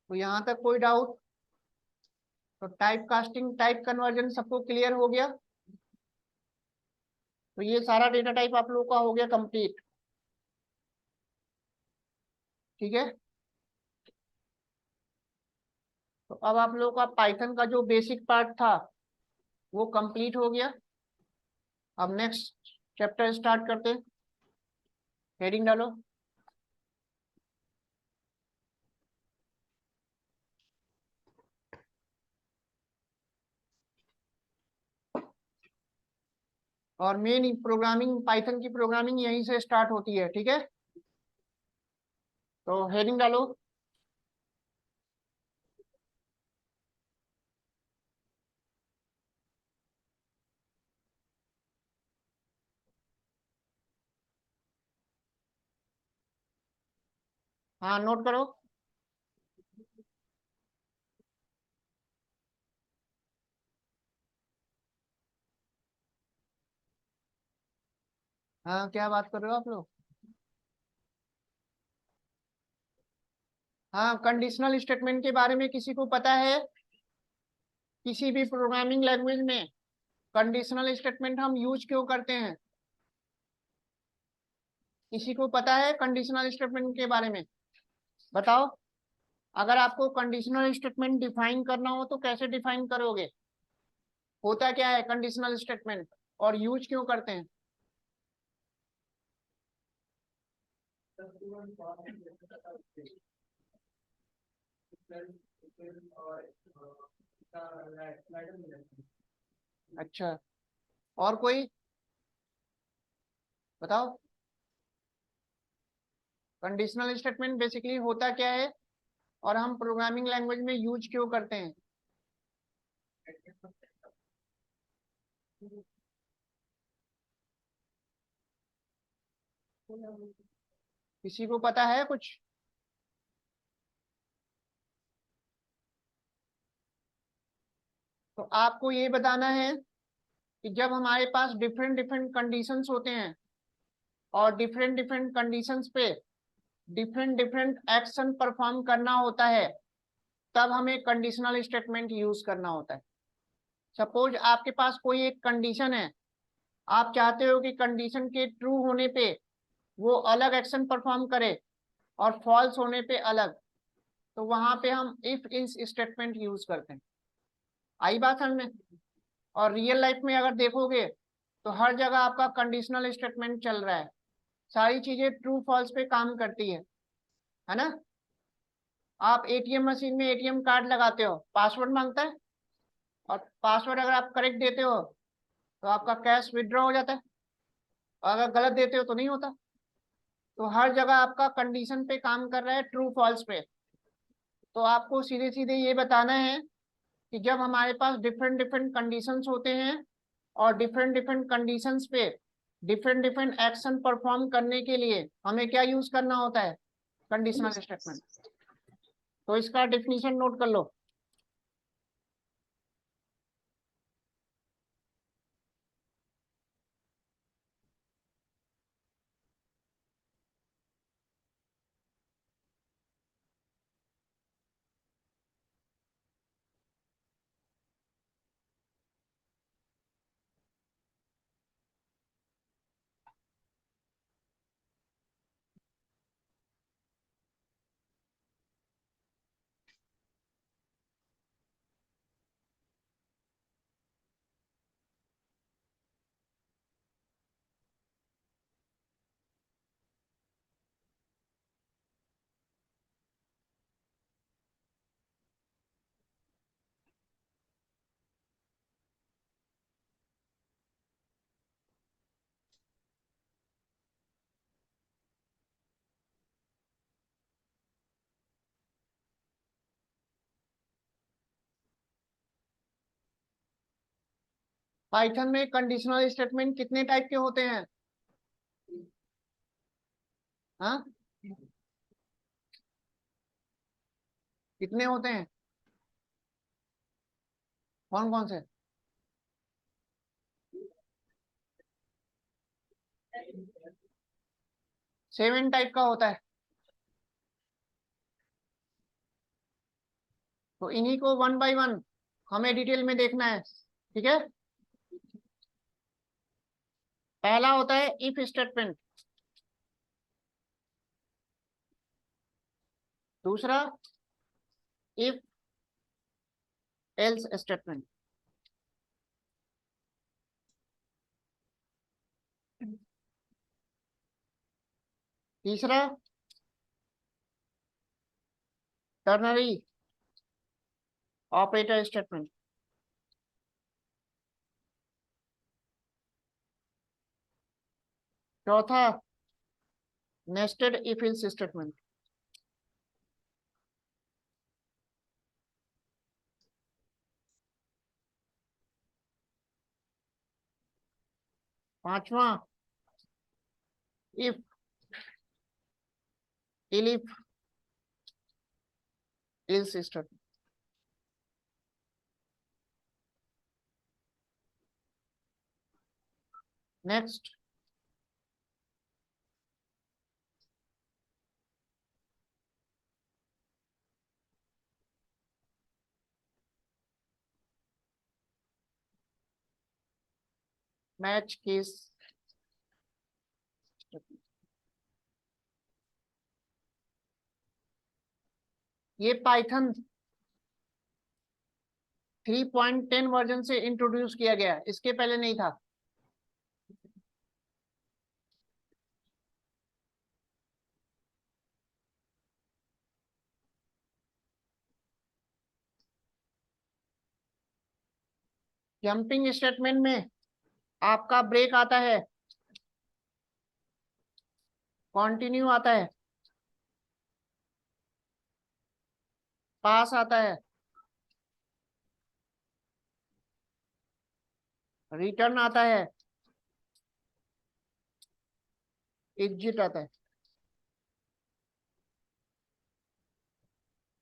तो यहाँ तक कोई डाउट? तो टाइप कास्टिंग टाइप कन्वर्जन सबको क्लियर हो गया। तो ये सारा डेटा टाइप आप लोगों का हो गया कंप्लीट। ठीक है। तो अब आप लोगों का पाइथन का जो बेसिक पार्ट था वो कंप्लीट हो गया। अब नेक्स्ट चैप्टर स्टार्ट करते हैं। हेडिंग डालो। और मेन प्रोग्रामिंग, पाइथन की प्रोग्रामिंग यहीं से स्टार्ट होती है। ठीक है। तो हेडिंग डालो। हाँ नोट करो। हाँ क्या बात कर रहे हो आप लोग? हाँ कंडीशनल स्टेटमेंट के बारे में किसी को पता है? किसी भी प्रोग्रामिंग लैंग्वेज में कंडीशनल स्टेटमेंट हम यूज क्यों करते हैं? किसी को पता है कंडीशनल स्टेटमेंट के बारे में? बताओ। अगर आपको कंडीशनल स्टेटमेंट डिफाइन करना हो तो कैसे डिफाइन करोगे? होता क्या है कंडीशनल स्टेटमेंट और यूज क्यों करते हैं? अच्छा, और कोई बताओ। कंडीशनल स्टेटमेंट बेसिकली होता क्या है और हम प्रोग्रामिंग लैंग्वेज में यूज क्यों करते हैं? किसी को पता है कुछ? तो आपको ये बताना है कि जब हमारे पास डिफरेंट डिफरेंट कंडीशंस होते हैं और डिफरेंट डिफरेंट कंडीशंस पे डिफरेंट डिफरेंट एक्शन परफॉर्म करना होता है, तब हमें कंडीशनल स्टेटमेंट यूज करना होता है। सपोज आपके पास कोई एक कंडीशन है, आप चाहते हो कि कंडीशन के ट्रू होने पे वो अलग एक्शन परफॉर्म करे और फॉल्स होने पे अलग, तो वहां पे हम इफ इल्स स्टेटमेंट यूज करते हैं। आई बात समझ में? और रियल लाइफ में अगर देखोगे तो हर जगह आपका कंडीशनल स्टेटमेंट चल रहा है, सारी चीजें ट्रू फॉल्स पे काम करती है ना? आप एटीएम मशीन में एटीएम कार्ड लगाते हो, पासवर्ड मांगता है, और पासवर्ड अगर आप करेक्ट देते हो तो आपका कैश विड्रॉ हो जाता है, और अगर गलत देते हो तो नहीं होता। तो हर जगह आपका कंडीशन पे काम कर रहा है, ट्रू फॉल्स पे। तो आपको सीधे सीधे ये बताना है कि जब हमारे पास डिफरेंट डिफरेंट कंडीशंस होते हैं और डिफरेंट डिफरेंट कंडीशंस पे डिफरेंट डिफरेंट एक्शन परफॉर्म करने के लिए हमें क्या यूज करना होता है? Conditional statement. तो इसका डेफिनेशन नोट कर लो। पाइथन में कंडीशनल स्टेटमेंट कितने टाइप के होते हैं? हाँ, कितने होते हैं? कौन कौन से? 7 टाइप का होता है। तो इन्हीं को वन बाय वन हमें डिटेल में देखना है, ठीक है? पहला होता है इफ स्टेटमेंट। दूसरा इफ एल्स स्टेटमेंट। तीसरा टर्नरी ऑपरेटर स्टेटमेंट। चौथा नेस्टेड इफ एल्स स्टेटमेंट। पांचवा if elif else statement. Next match case. ये पाइथन 3.10 वर्जन से इंट्रोड्यूस किया गया है, इसके पहले नहीं था। जंपिंग स्टेटमेंट में आपका ब्रेक आता है, कंटिन्यू आता है, पास आता है, रिटर्न आता है, एग्जिट आता है।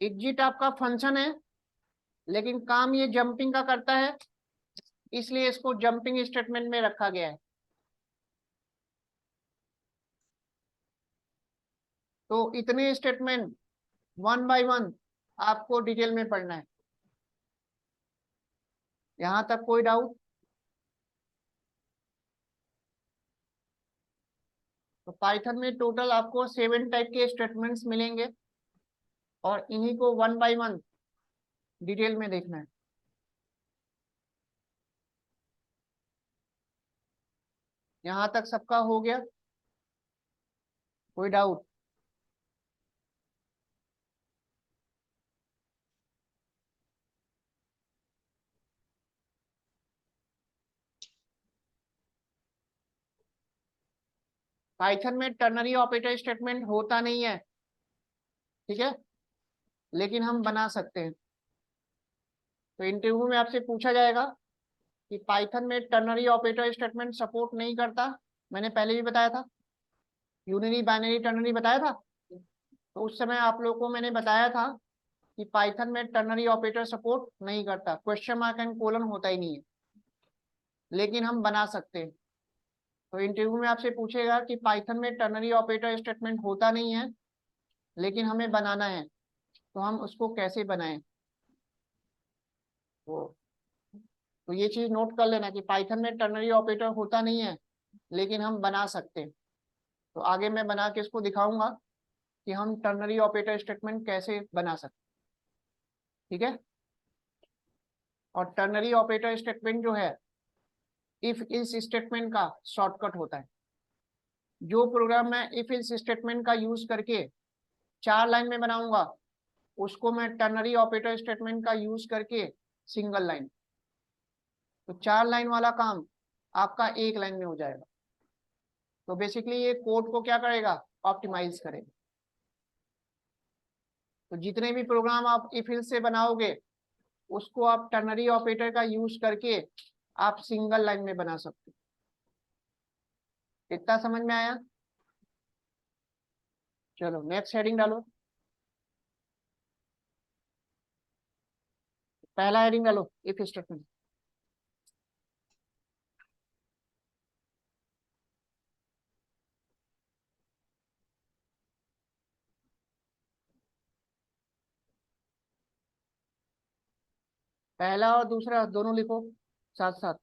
एग्जिट आपका फंक्शन है, लेकिन काम ये जंपिंग का करता है, इसलिए इसको जंपिंग स्टेटमेंट में रखा गया है। तो इतने स्टेटमेंट वन बाय वन आपको डिटेल में पढ़ना है। यहां तक कोई डाउट? तो पाइथन में टोटल आपको 7 टाइप के स्टेटमेंट्स मिलेंगे और इन्हीं को वन बाय वन डिटेल में देखना है। यहां तक सबका हो गया? कोई डाउट? पाइथन में टर्नरी ऑपरेटर स्टेटमेंट होता नहीं है, ठीक है, लेकिन हम बना सकते हैं। तो इंटरव्यू में आपसे पूछा जाएगा कि पाइथन में टर्नरी ऑपरेटर स्टेटमेंट सपोर्ट नहीं करता। मैंने पहले भी बताया था, यूनिरी बाइनरी टर्नरी बताया था। तो उस समय आप लोगों को मैंने बताया था कि पाइथन में टर्नरी ऑपरेटर सपोर्ट नहीं करता, क्वेश्चन मार्क एंड कोलन होता ही नहीं है, लेकिन हम बना सकते हैं। तो इंटरव्यू में आपसे पूछेगा कि पाइथन में टर्नरी ऑपरेटर स्टेटमेंट होता नहीं है, लेकिन हमें बनाना है, तो हम उसको कैसे बनाएं? वो तो ये चीज नोट कर लेना कि पाइथन में टर्नरी ऑपरेटर होता नहीं है, लेकिन हम बना सकते हैं। तो आगे मैं बना के इसको दिखाऊंगा कि हम टर्नरी ऑपरेटर स्टेटमेंट कैसे बना सकते हैं, ठीक है। और टर्नरी ऑपरेटर स्टेटमेंट जो है इफ इल्स स्टेटमेंट का शॉर्टकट होता है। जो प्रोग्राम मैं इफ इल्स स्टेटमेंट का यूज करके 4 लाइन में बनाऊंगा, उसको मैं टर्नरी ऑपरेटर स्टेटमेंट का यूज करके सिंगल लाइन, तो 4 लाइन वाला काम आपका 1 लाइन में हो जाएगा। तो बेसिकली ये कोड को क्या करेगा? ऑप्टिमाइज करेगा। तो जितने भी प्रोग्राम आप इफ इल्स से बनाओगे, उसको आप टर्नरी ऑपरेटर का यूज करके आप सिंगल लाइन में बना सकते हो। इतना समझ में आया? चलो नेक्स्ट हेडिंग डालो। पहला हेडिंग डालो, इफ स्टेटमेंट। पहला और दूसरा दोनों लिखो साथ साथ।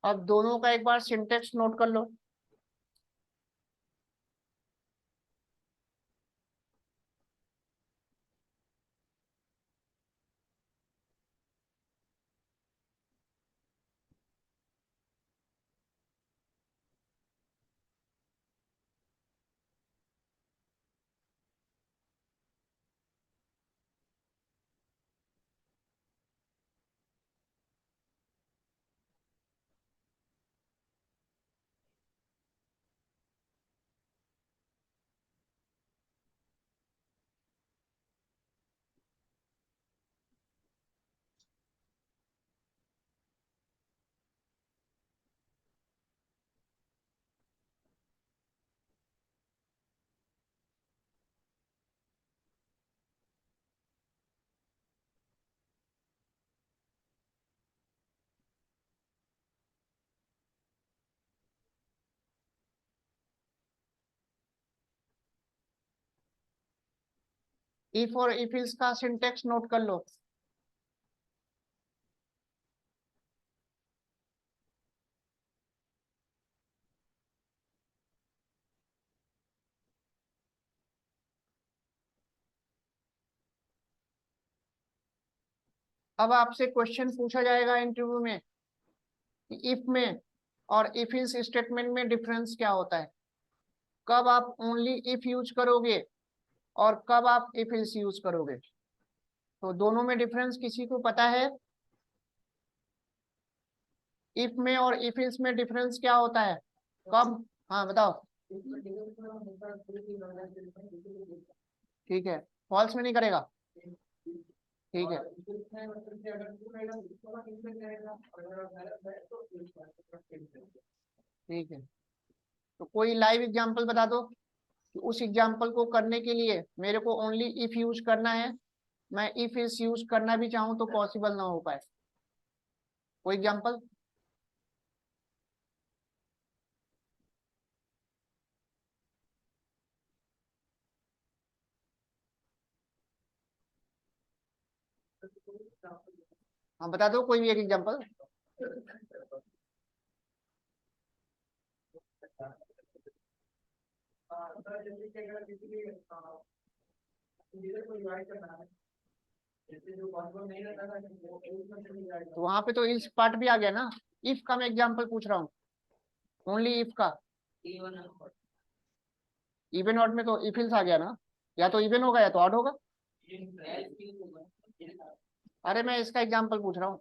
अब दोनों का एक बार सिंटेक्स नोट कर लो। इफ और इफ इल्स का सिंटेक्स नोट कर लो। अब आपसे क्वेश्चन पूछा जाएगा इंटरव्यू में कि इफ में और इफ इल्स स्टेटमेंट में डिफरेंस क्या होता है। कब आप ओनली इफ यूज करोगे और कब आप इफ एल्स यूज करोगे। तो दोनों में डिफरेंस किसी को पता है? इफ में और इफ एल्स में डिफरेंस क्या होता है? कब? हाँ बताओ। ठीक है, फॉल्स में नहीं करेगा। ठीक है, ठीक है। तो कोई लाइव एग्जांपल बता दो कि उस एग्जांपल को करने के लिए मेरे को ओनली इफ यूज करना है, मैं इफ इस यूज करना भी चाहूं तो पॉसिबल ना हो पाए। कोई एग्जांपल? हाँ बता दो कोई भी एक एग्जांपल। तो वहां पे तो इस पार्ट भी आ गया ना। इफ का मैं एग्जांपल पूछ रहा हूँ, ओनली इफ का। इवन ऑड में तो इफ इल्स आ गया ना, या तो इवन होगा या तो ऑड होगा। अरे मैं इसका एग्जांपल पूछ रहा हूँ,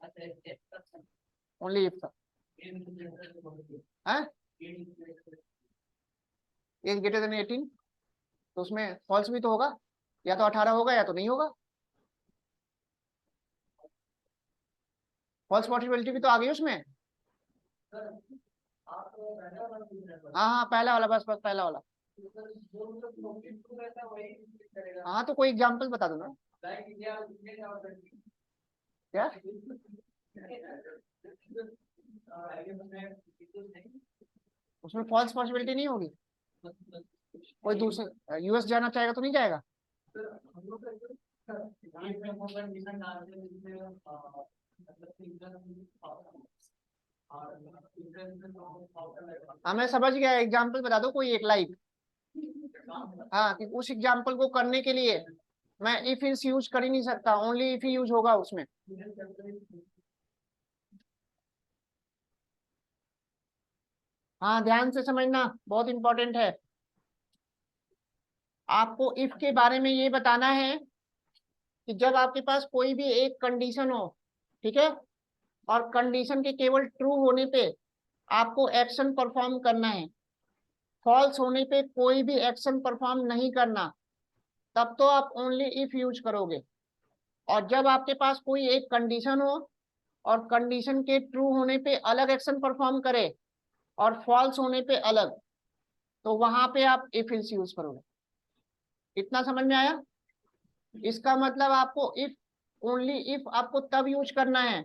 ओनली इफ का। है एज ग्रेटर देन 18, तो उसमें फॉल्स भी तो होगा, या तो 18 होगा या तो नहीं होगा। फॉल्स पॉसिबिलिटी भी तो आ गई उसमें। हाँ हाँ पहला वाला, बस बस पहला वाला। हाँ तो कोई एग्जांपल बता दो ना। क्या? उसमें फॉल्स पॉसिबिलिटी नहीं होगी? कोई दूसरा यूएस जाना चाहेगा तो नहीं जाएगा? हाँ मैं समझ गया, एग्जांपल बता दो कोई एक लाइव। हाँ कि उस एग्जांपल को करने के लिए मैं इफ इस यूज कर ही नहीं सकता, ओनली इफ ही यूज होगा उसमें। हाँ ध्यान से समझना, बहुत इंपॉर्टेंट है। आपको इफ के बारे में ये बताना है कि जब आपके पास कोई भी एक कंडीशन हो, ठीक है, और कंडीशन के केवल ट्रू होने पे आपको एक्शन परफॉर्म करना है, फॉल्स होने पे कोई भी एक्शन परफॉर्म नहीं करना, तब तो आप ओनली इफ यूज करोगे। और जब आपके पास कोई एक कंडीशन हो और कंडीशन के ट्रू होने पे अलग एक्शन परफॉर्म करे और फॉल्स होने पे अलग, तो वहां पे आप इफ इल्स यूज करोगे। इतना समझ में आया? इसका मतलब आपको इफ, ओनली इफ आपको तब यूज करना है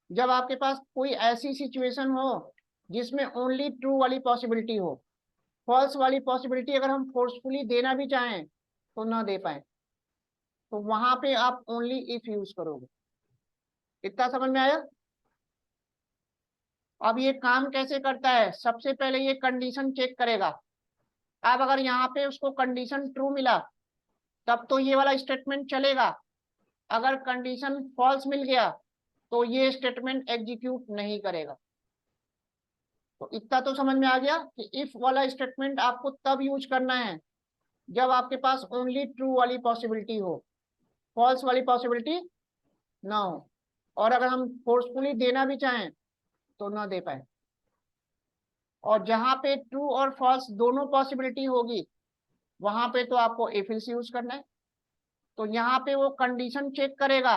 जब आपके पास कोई ऐसी सिचुएशन हो जिसमें ओनली ट्रू वाली पॉसिबिलिटी हो। फॉल्स वाली पॉसिबिलिटी अगर हम फोर्सफुली देना भी चाहें तो ना दे पाए, तो वहां पे आप ओनली इफ यूज करोगे। इतना समझ में आया? अब ये काम कैसे करता है, सबसे पहले ये कंडीशन चेक करेगा। अब अगर यहाँ पे उसको कंडीशन ट्रू मिला तब तो ये वाला स्टेटमेंट चलेगा, अगर कंडीशन फॉल्स मिल गया तो ये स्टेटमेंट एग्जीक्यूट नहीं करेगा। तो इतना तो समझ में आ गया कि इफ वाला स्टेटमेंट आपको तब यूज करना है जब आपके पास ओनली ट्रू वाली पॉसिबिलिटी हो, फॉल्स वाली पॉसिबिलिटी ना हो, और अगर हम फोर्सफुली देना भी चाहें तो ना दे पाए। और जहां पे ट्रू और फॉल्स दोनों पॉसिबिलिटी होगी वहां पे तो आपको इफ एल्स यूज करना है। तो यहाँ पे वो कंडीशन चेक करेगा,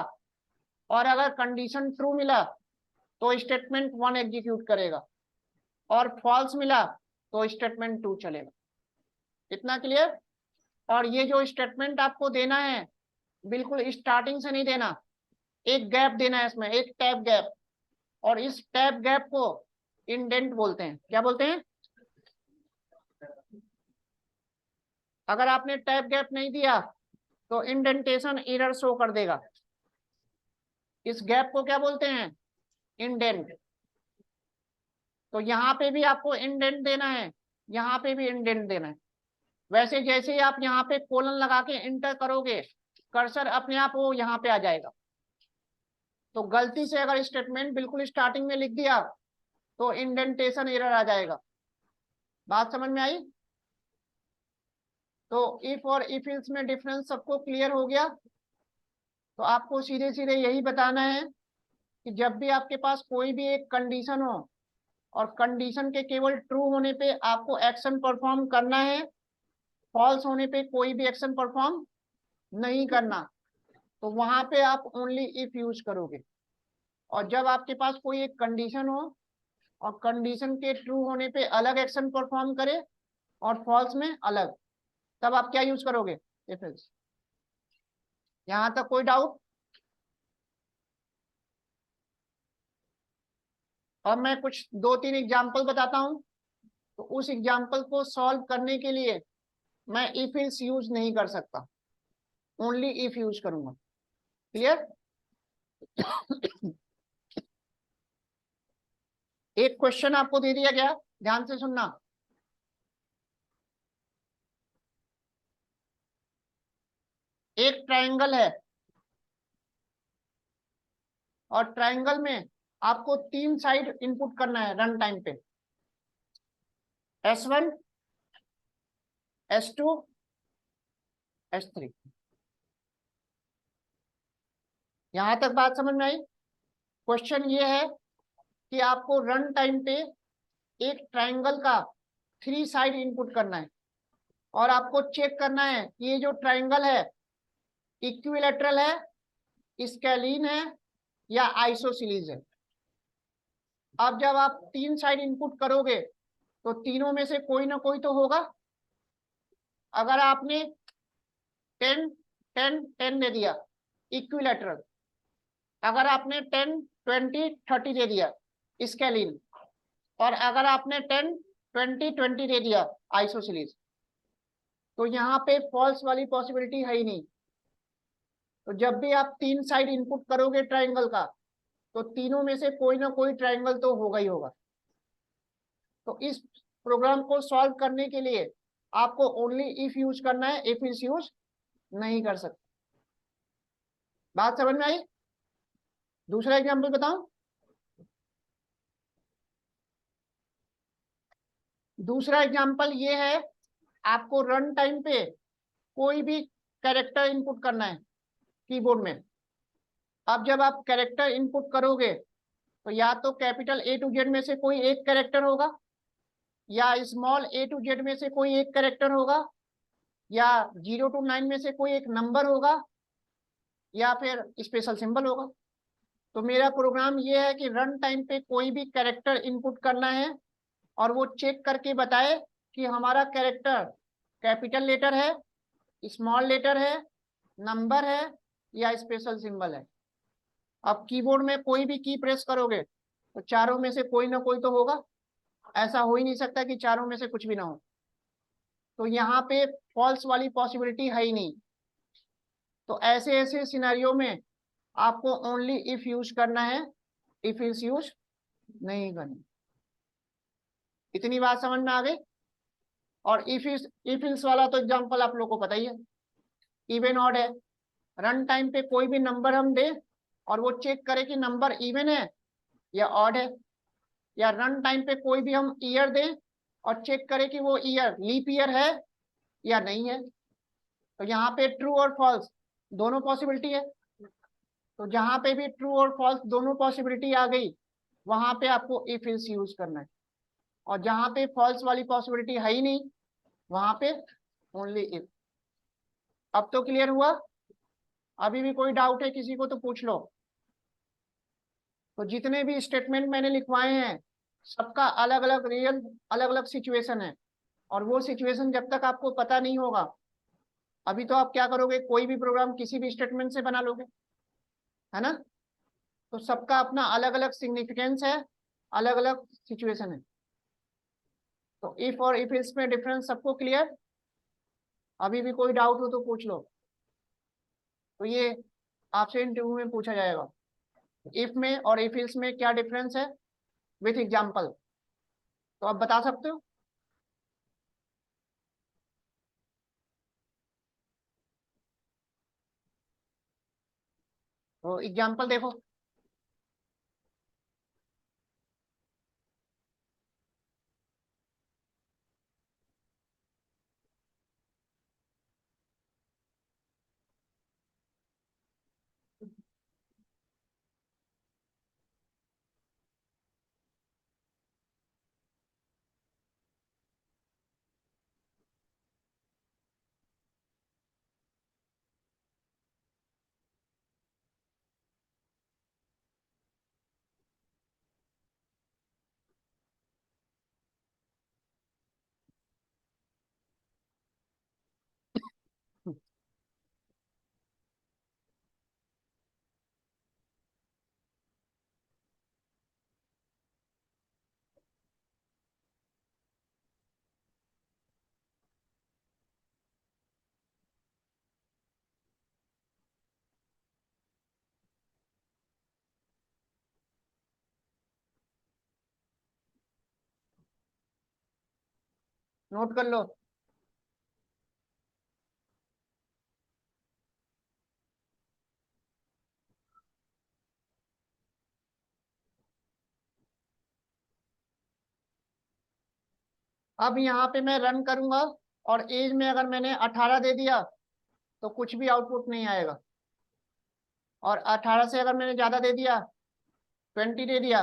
और अगर कंडीशन ट्रू मिला तो स्टेटमेंट 1 एग्जीक्यूट करेगा, और फॉल्स मिला तो स्टेटमेंट 2 चलेगा। इतना क्लियर? और ये जो स्टेटमेंट आपको देना है बिल्कुल स्टार्टिंग से नहीं देना, एक गैप देना है इसमें, एक टैब गैप। और इस टैब गैप को इंडेंट बोलते हैं। क्या बोलते हैं? अगर आपने टैब गैप नहीं दिया तो इंडेंटेशन एरर शो कर देगा। इस गैप को क्या बोलते हैं? इंडेंट। तो यहाँ पे भी आपको इंडेंट देना है, यहाँ पे भी इंडेंट देना है। वैसे जैसे ही आप यहाँ पे कोलन लगा के इंटर करोगे, कर्सर अपने आप वो यहाँ पे आ जाएगा। तो गलती से अगर स्टेटमेंट बिल्कुल स्टार्टिंग में लिख दिया तो इंडेंटेशन एरर आ जाएगा। बात समझ में आई? तो इफ और इफ इल्स में डिफरेंस सबको क्लियर हो गया। तो आपको सीधे सीधे यही बताना है कि जब भी आपके पास कोई भी एक कंडीशन हो और कंडीशन के केवल ट्रू होने पे आपको एक्शन परफॉर्म करना है, फॉल्स होने पे कोई भी एक्शन परफॉर्म नहीं करना, तो वहां पे आप ओनली इफ यूज करोगे। और जब आपके पास कोई एक कंडीशन हो और कंडीशन के ट्रू होने पे अलग एक्शन परफॉर्म करे और फॉल्स में अलग, तब आप क्या यूज करोगे? If else. यहां तक कोई डाउट? और मैं कुछ 2-3 एग्जाम्पल बताता हूं, तो उस एग्जाम्पल को सॉल्व करने के लिए मैं इफ एल्स यूज नहीं कर सकता, ओनली इफ यूज करूंगा। क्लियर? एक क्वेश्चन आपको दे दिया गया, ध्यान से सुनना। एक ट्रायंगल है और ट्रायंगल में आपको 3 साइड इनपुट करना है रन टाइम पे, S1, S2, S3। यहां तक बात समझ में आई? क्वेश्चन ये है कि आपको रन टाइम पे एक ट्रायंगल का 3 साइड इनपुट करना है और आपको चेक करना है कि ये जो ट्रायंगल है इक्विलैटरल है, स्केलीन है या आइसोसेलेस है। अब जब आप 3 साइड इनपुट करोगे तो तीनों में से कोई ना कोई तो होगा। अगर आपने 10 10 10 दे दिया इक्विलैटरल, अगर आपने 10 20 30 दे दिया स्केलीन, और अगर आपने 10 20 20 दे दिया आइसोसेलेस, तो यहाँ पे फॉल्स वाली पॉसिबिलिटी है ही नहीं। तो जब भी आप 3 साइड इनपुट करोगे ट्राइंगल का, तो तीनों में से कोई ना कोई ट्राइंगल तो होगा ही होगा। तो इस प्रोग्राम को सॉल्व करने के लिए आपको ओनली इफ यूज करना है, इफ इज यूज नहीं कर सकते। बात समझ में आई? दूसरा एग्जाम्पल बताऊं? दूसरा एग्जाम्पल ये है, आपको रन टाइम पे कोई भी कैरेक्टर इनपुट करना है कीबोर्ड में। अब जब आप कैरेक्टर इनपुट करोगे तो या तो कैपिटल A to Z में से कोई एक कैरेक्टर होगा, या स्मॉल A to Z में से कोई एक कैरेक्टर होगा, या 0 to 9 में से कोई एक नंबर होगा, या फिर स्पेशल सिंबल होगा। तो मेरा प्रोग्राम ये है कि रन टाइम पे कोई भी कैरेक्टर इनपुट करना है और वो चेक करके बताए कि हमारा कैरेक्टर कैपिटल लेटर है, स्मॉल लेटर है, नंबर है या स्पेशल सिंबल है। अब कीबोर्ड में कोई भी की प्रेस करोगे तो चारों में से कोई ना कोई तो होगा, ऐसा हो ही नहीं सकता कि चारों में से कुछ भी ना हो। तो यहाँ पे फॉल्स वाली पॉसिबिलिटी है ही नहीं। तो ऐसे ऐसे सिनेरियो में आपको ओनली इफ यूज करना है, इफ इज यूज नहीं करनी। इतनी बात समझ में आ गई? और इफ इल्स वाला तो एग्जांपल आप लोग को पता ही है, इवन ऑड है। रन टाइम पे कोई भी नंबर हम दे और वो चेक करे कि नंबर इवन है या ऑड है, या रन टाइम पे कोई भी हम ईयर दें और चेक करे कि वो ईयर लीप ईयर है या नहीं है। तो यहाँ पे ट्रू और फॉल्स दोनों पॉसिबिलिटी है। तो जहां पे भी ट्रू और फॉल्स दोनों पॉसिबिलिटी आ गई, वहां पे आपको इफ इल्स यूज करना है। और जहां पे फॉल्स वाली पॉसिबिलिटी है ही नहीं, वहां पे ओनली इफ। अब तो क्लियर हुआ? अभी भी कोई डाउट है किसी को तो पूछ लो। तो जितने भी स्टेटमेंट मैंने लिखवाए हैं सबका अलग अलग रियल अलग अलग सिचुएशन है, और वो सिचुएशन जब तक आपको पता नहीं होगा, अभी तो आप क्या करोगे, कोई भी प्रोग्राम किसी भी स्टेटमेंट से बना लोगे, है ना? तो सबका अपना अलग अलग सिग्निफिकेंस है, अलग अलग सिचुएशन है। तो इफ और इफ इल्स में डिफरेंस सबको क्लियर? अभी भी कोई डाउट हो तो पूछ लो। तो ये आपसे इंटरव्यू में पूछा जाएगा, इफ में और इफ इल्स में क्या डिफरेंस है विथ एग्जांपल। तो आप बता सकते हो? तो एग्जांपल देखो। नोट कर लो। अब यहाँ पे मैं रन करूंगा और एज में अगर मैंने 18 दे दिया तो कुछ भी आउटपुट नहीं आएगा, और 18 से अगर मैंने ज्यादा दे दिया, 20 दे दिया,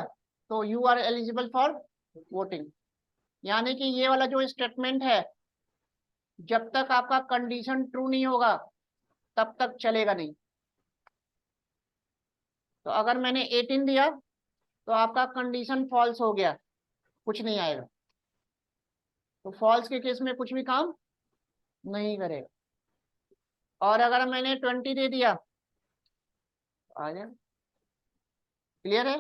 तो you are eligible for voting. यानी कि ये वाला जो स्टेटमेंट है, जब तक आपका कंडीशन ट्रू नहीं होगा तब तक चलेगा नहीं। तो अगर मैंने 18 दिया तो आपका कंडीशन फॉल्स हो गया, कुछ नहीं आएगा। तो फॉल्स के केस में कुछ भी काम नहीं करेगा। और अगर मैंने 20 दे दिया, आ जाए, क्लियर है?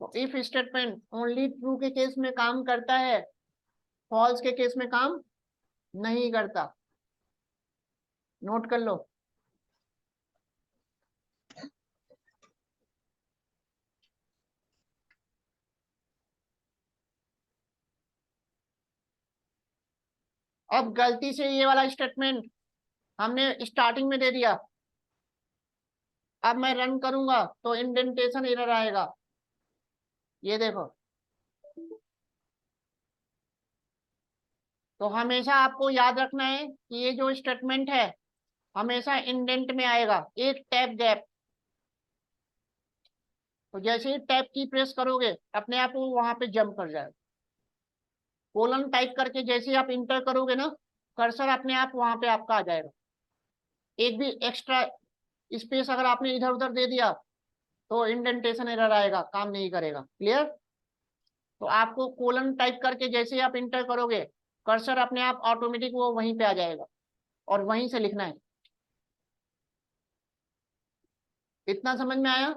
तो इफ स्टेटमेंट ओनली ट्रू के केस में काम करता है, फॉल्स के केस में काम नहीं करता। नोट कर लो। अब गलती से ये वाला स्टेटमेंट हमने स्टार्टिंग में दे दिया, अब मैं रन करूंगा तो इंडेंटेशन एरर आएगा। ये देखो, तो हमेशा आपको याद रखना है कि ये जो स्टेटमेंट है हमेशा इंडेंट में आएगा, एक टैब गैप। तो जैसे ही टैब की प्रेस करोगे अपने आप वो वहां पे जंप कर जाएगा। कोलन टाइप करके जैसे ही आप इंटर करोगे ना, कर्सर अपने आप वहां पे आपका आ जाएगा। एक भी एक्स्ट्रा स्पेस अगर आपने इधर उधर दे दिया तो इंडेंटेशन एरर आएगा, काम नहीं करेगा। क्लियर? तो आपको कोलन टाइप करके जैसे ही आप इंटर करोगे कर्सर अपने आप ऑटोमेटिक वो वहीं पे आ जाएगा और वहीं से लिखना है। इतना समझ में आया?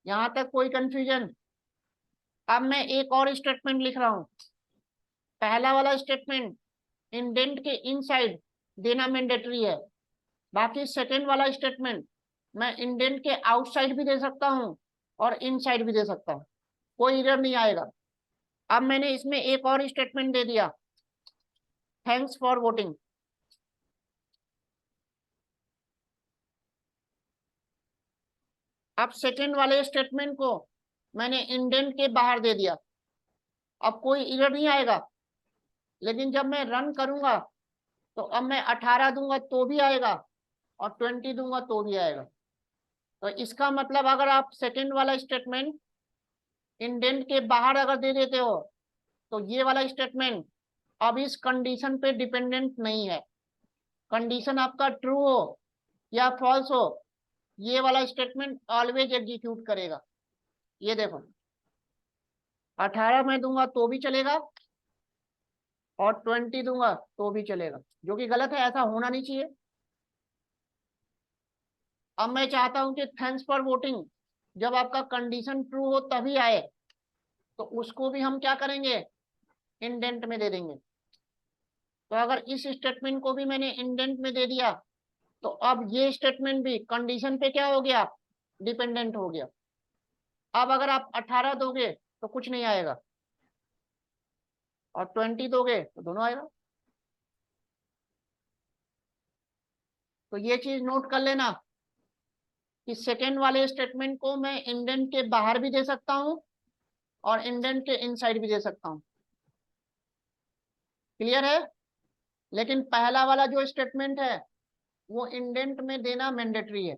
यहां तक कोई कंफ्यूजन? अब मैं एक और स्टेटमेंट लिख रहा हूं। पहला वाला स्टेटमेंट इंडेंट के इनसाइड देना मैंडेटरी है। बाकी सेकंड वाला स्टेटमेंट मैं इंडेंट के आउटसाइड भी दे सकता हूं और इनसाइड भी दे सकता हूं, कोई एरर नहीं आएगा। अब मैंने इसमें एक और स्टेटमेंट दे दिया, थैंक्स फॉर वोटिंग। अब सेकंड वाले स्टेटमेंट को मैंने इंडेंट के बाहर दे दिया, अब कोई एरर नहीं आएगा। लेकिन जब मैं रन करूंगा तो अब मैं 18 दूंगा तो भी आएगा और 20 दूंगा तो भी आएगा। तो इसका मतलब अगर आप सेकंड वाला स्टेटमेंट इंडेंट के बाहर अगर दे देते हो तो ये वाला स्टेटमेंट अब इस कंडीशन पे डिपेंडेंट नहीं है। कंडीशन आपका ट्रू हो या फॉल्स हो, ये वाला स्टेटमेंट ऑलवेज एग्जीक्यूट करेगा। ये देखो, 18 मैं दूंगा तो भी चलेगा और 20 दूंगा तो भी चलेगा, जो कि गलत है, ऐसा होना नहीं चाहिए। अब मैं चाहता हूं कि थैंक्स फॉर वोटिंग जब आपका कंडीशन ट्रू हो तभी आए, तो उसको भी हम क्या करेंगे, इंडेंट में दे देंगे। तो अगर इस स्टेटमेंट को भी मैंने इंडेंट में दे दिया तो अब ये स्टेटमेंट भी कंडीशन पे क्या हो गया, डिपेंडेंट हो गया। अब अगर आप 18 दोगे तो कुछ नहीं आएगा और 20 दोगे तो दोनों आएगा। तो ये चीज नोट कर लेना कि सेकेंड वाले स्टेटमेंट को मैं इंडेंट के बाहर भी दे सकता हूं और इंडेंट के इनसाइड भी दे सकता हूं। क्लियर है? लेकिन पहला वाला जो स्टेटमेंट है वो इंडेंट में देना मैंडेटरी है।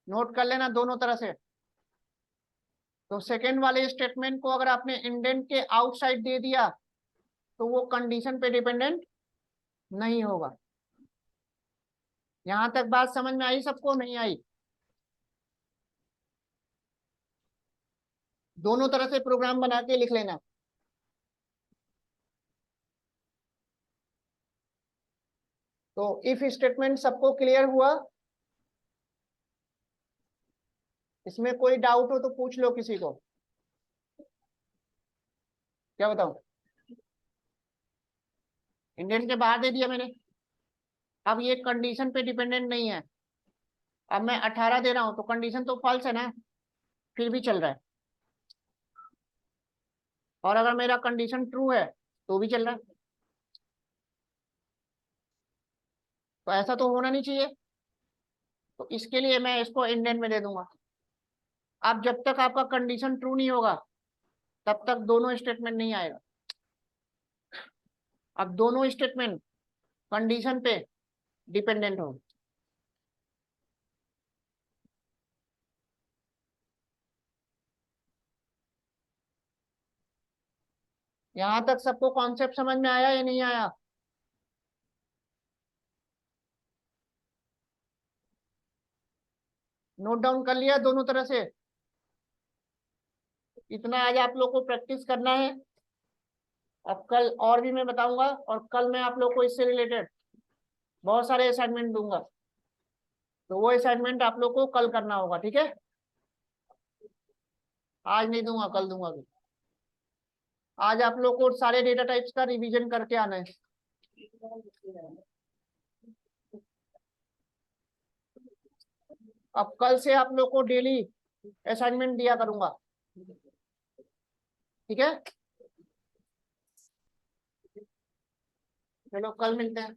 नोट कर लेना दोनों तरह से। तो सेकेंड वाले स्टेटमेंट को अगर आपने इंडेंट के आउटसाइड दे दिया तो वो कंडीशन पे डिपेंडेंट नहीं होगा। यहां तक बात समझ में आई सबको? नहीं आई? दोनों तरह से प्रोग्राम बना के लिख लेना। तो इफ स्टेटमेंट सबको क्लियर हुआ? इसमें कोई डाउट हो तो पूछ लो किसी को। क्या बताऊं? इंडेंट के बाहर दे दिया मैंने, अब ये कंडीशन पे डिपेंडेंट नहीं है। अब मैं 18 दे रहा हूं तो कंडीशन तो फॉल्स है ना, फिर भी चल रहा है। और अगर मेरा कंडीशन ट्रू है तो भी चल रहा है। तो ऐसा तो होना नहीं चाहिए, तो इसके लिए मैं इसको इंडेंट में दे दूंगा। अब जब तक आपका कंडीशन ट्रू नहीं होगा तब तक दोनों स्टेटमेंट नहीं आएगा। अब दोनों स्टेटमेंट कंडीशन पे डिपेंडेंट हो। यहां तक सबको कॉन्सेप्ट समझ में आया या नहीं आया? नोट डाउन कर लिया दोनों तरह से? इतना आज आप लोग को प्रैक्टिस करना है। अब कल और भी मैं बताऊंगा, और कल मैं आप लोग को इससे रिलेटेड बहुत सारे असाइनमेंट दूंगा, तो वो असाइनमेंट आप लोग को कल करना होगा, ठीक है? आज नहीं दूंगा, कल दूंगा। आज आप लोग को सारे डेटा टाइप्स का रिवीजन करके आना है। अब कल से आप लोग को डेली असाइनमेंट दिया करूंगा, ठीक है? चलो कल मिलते हैं।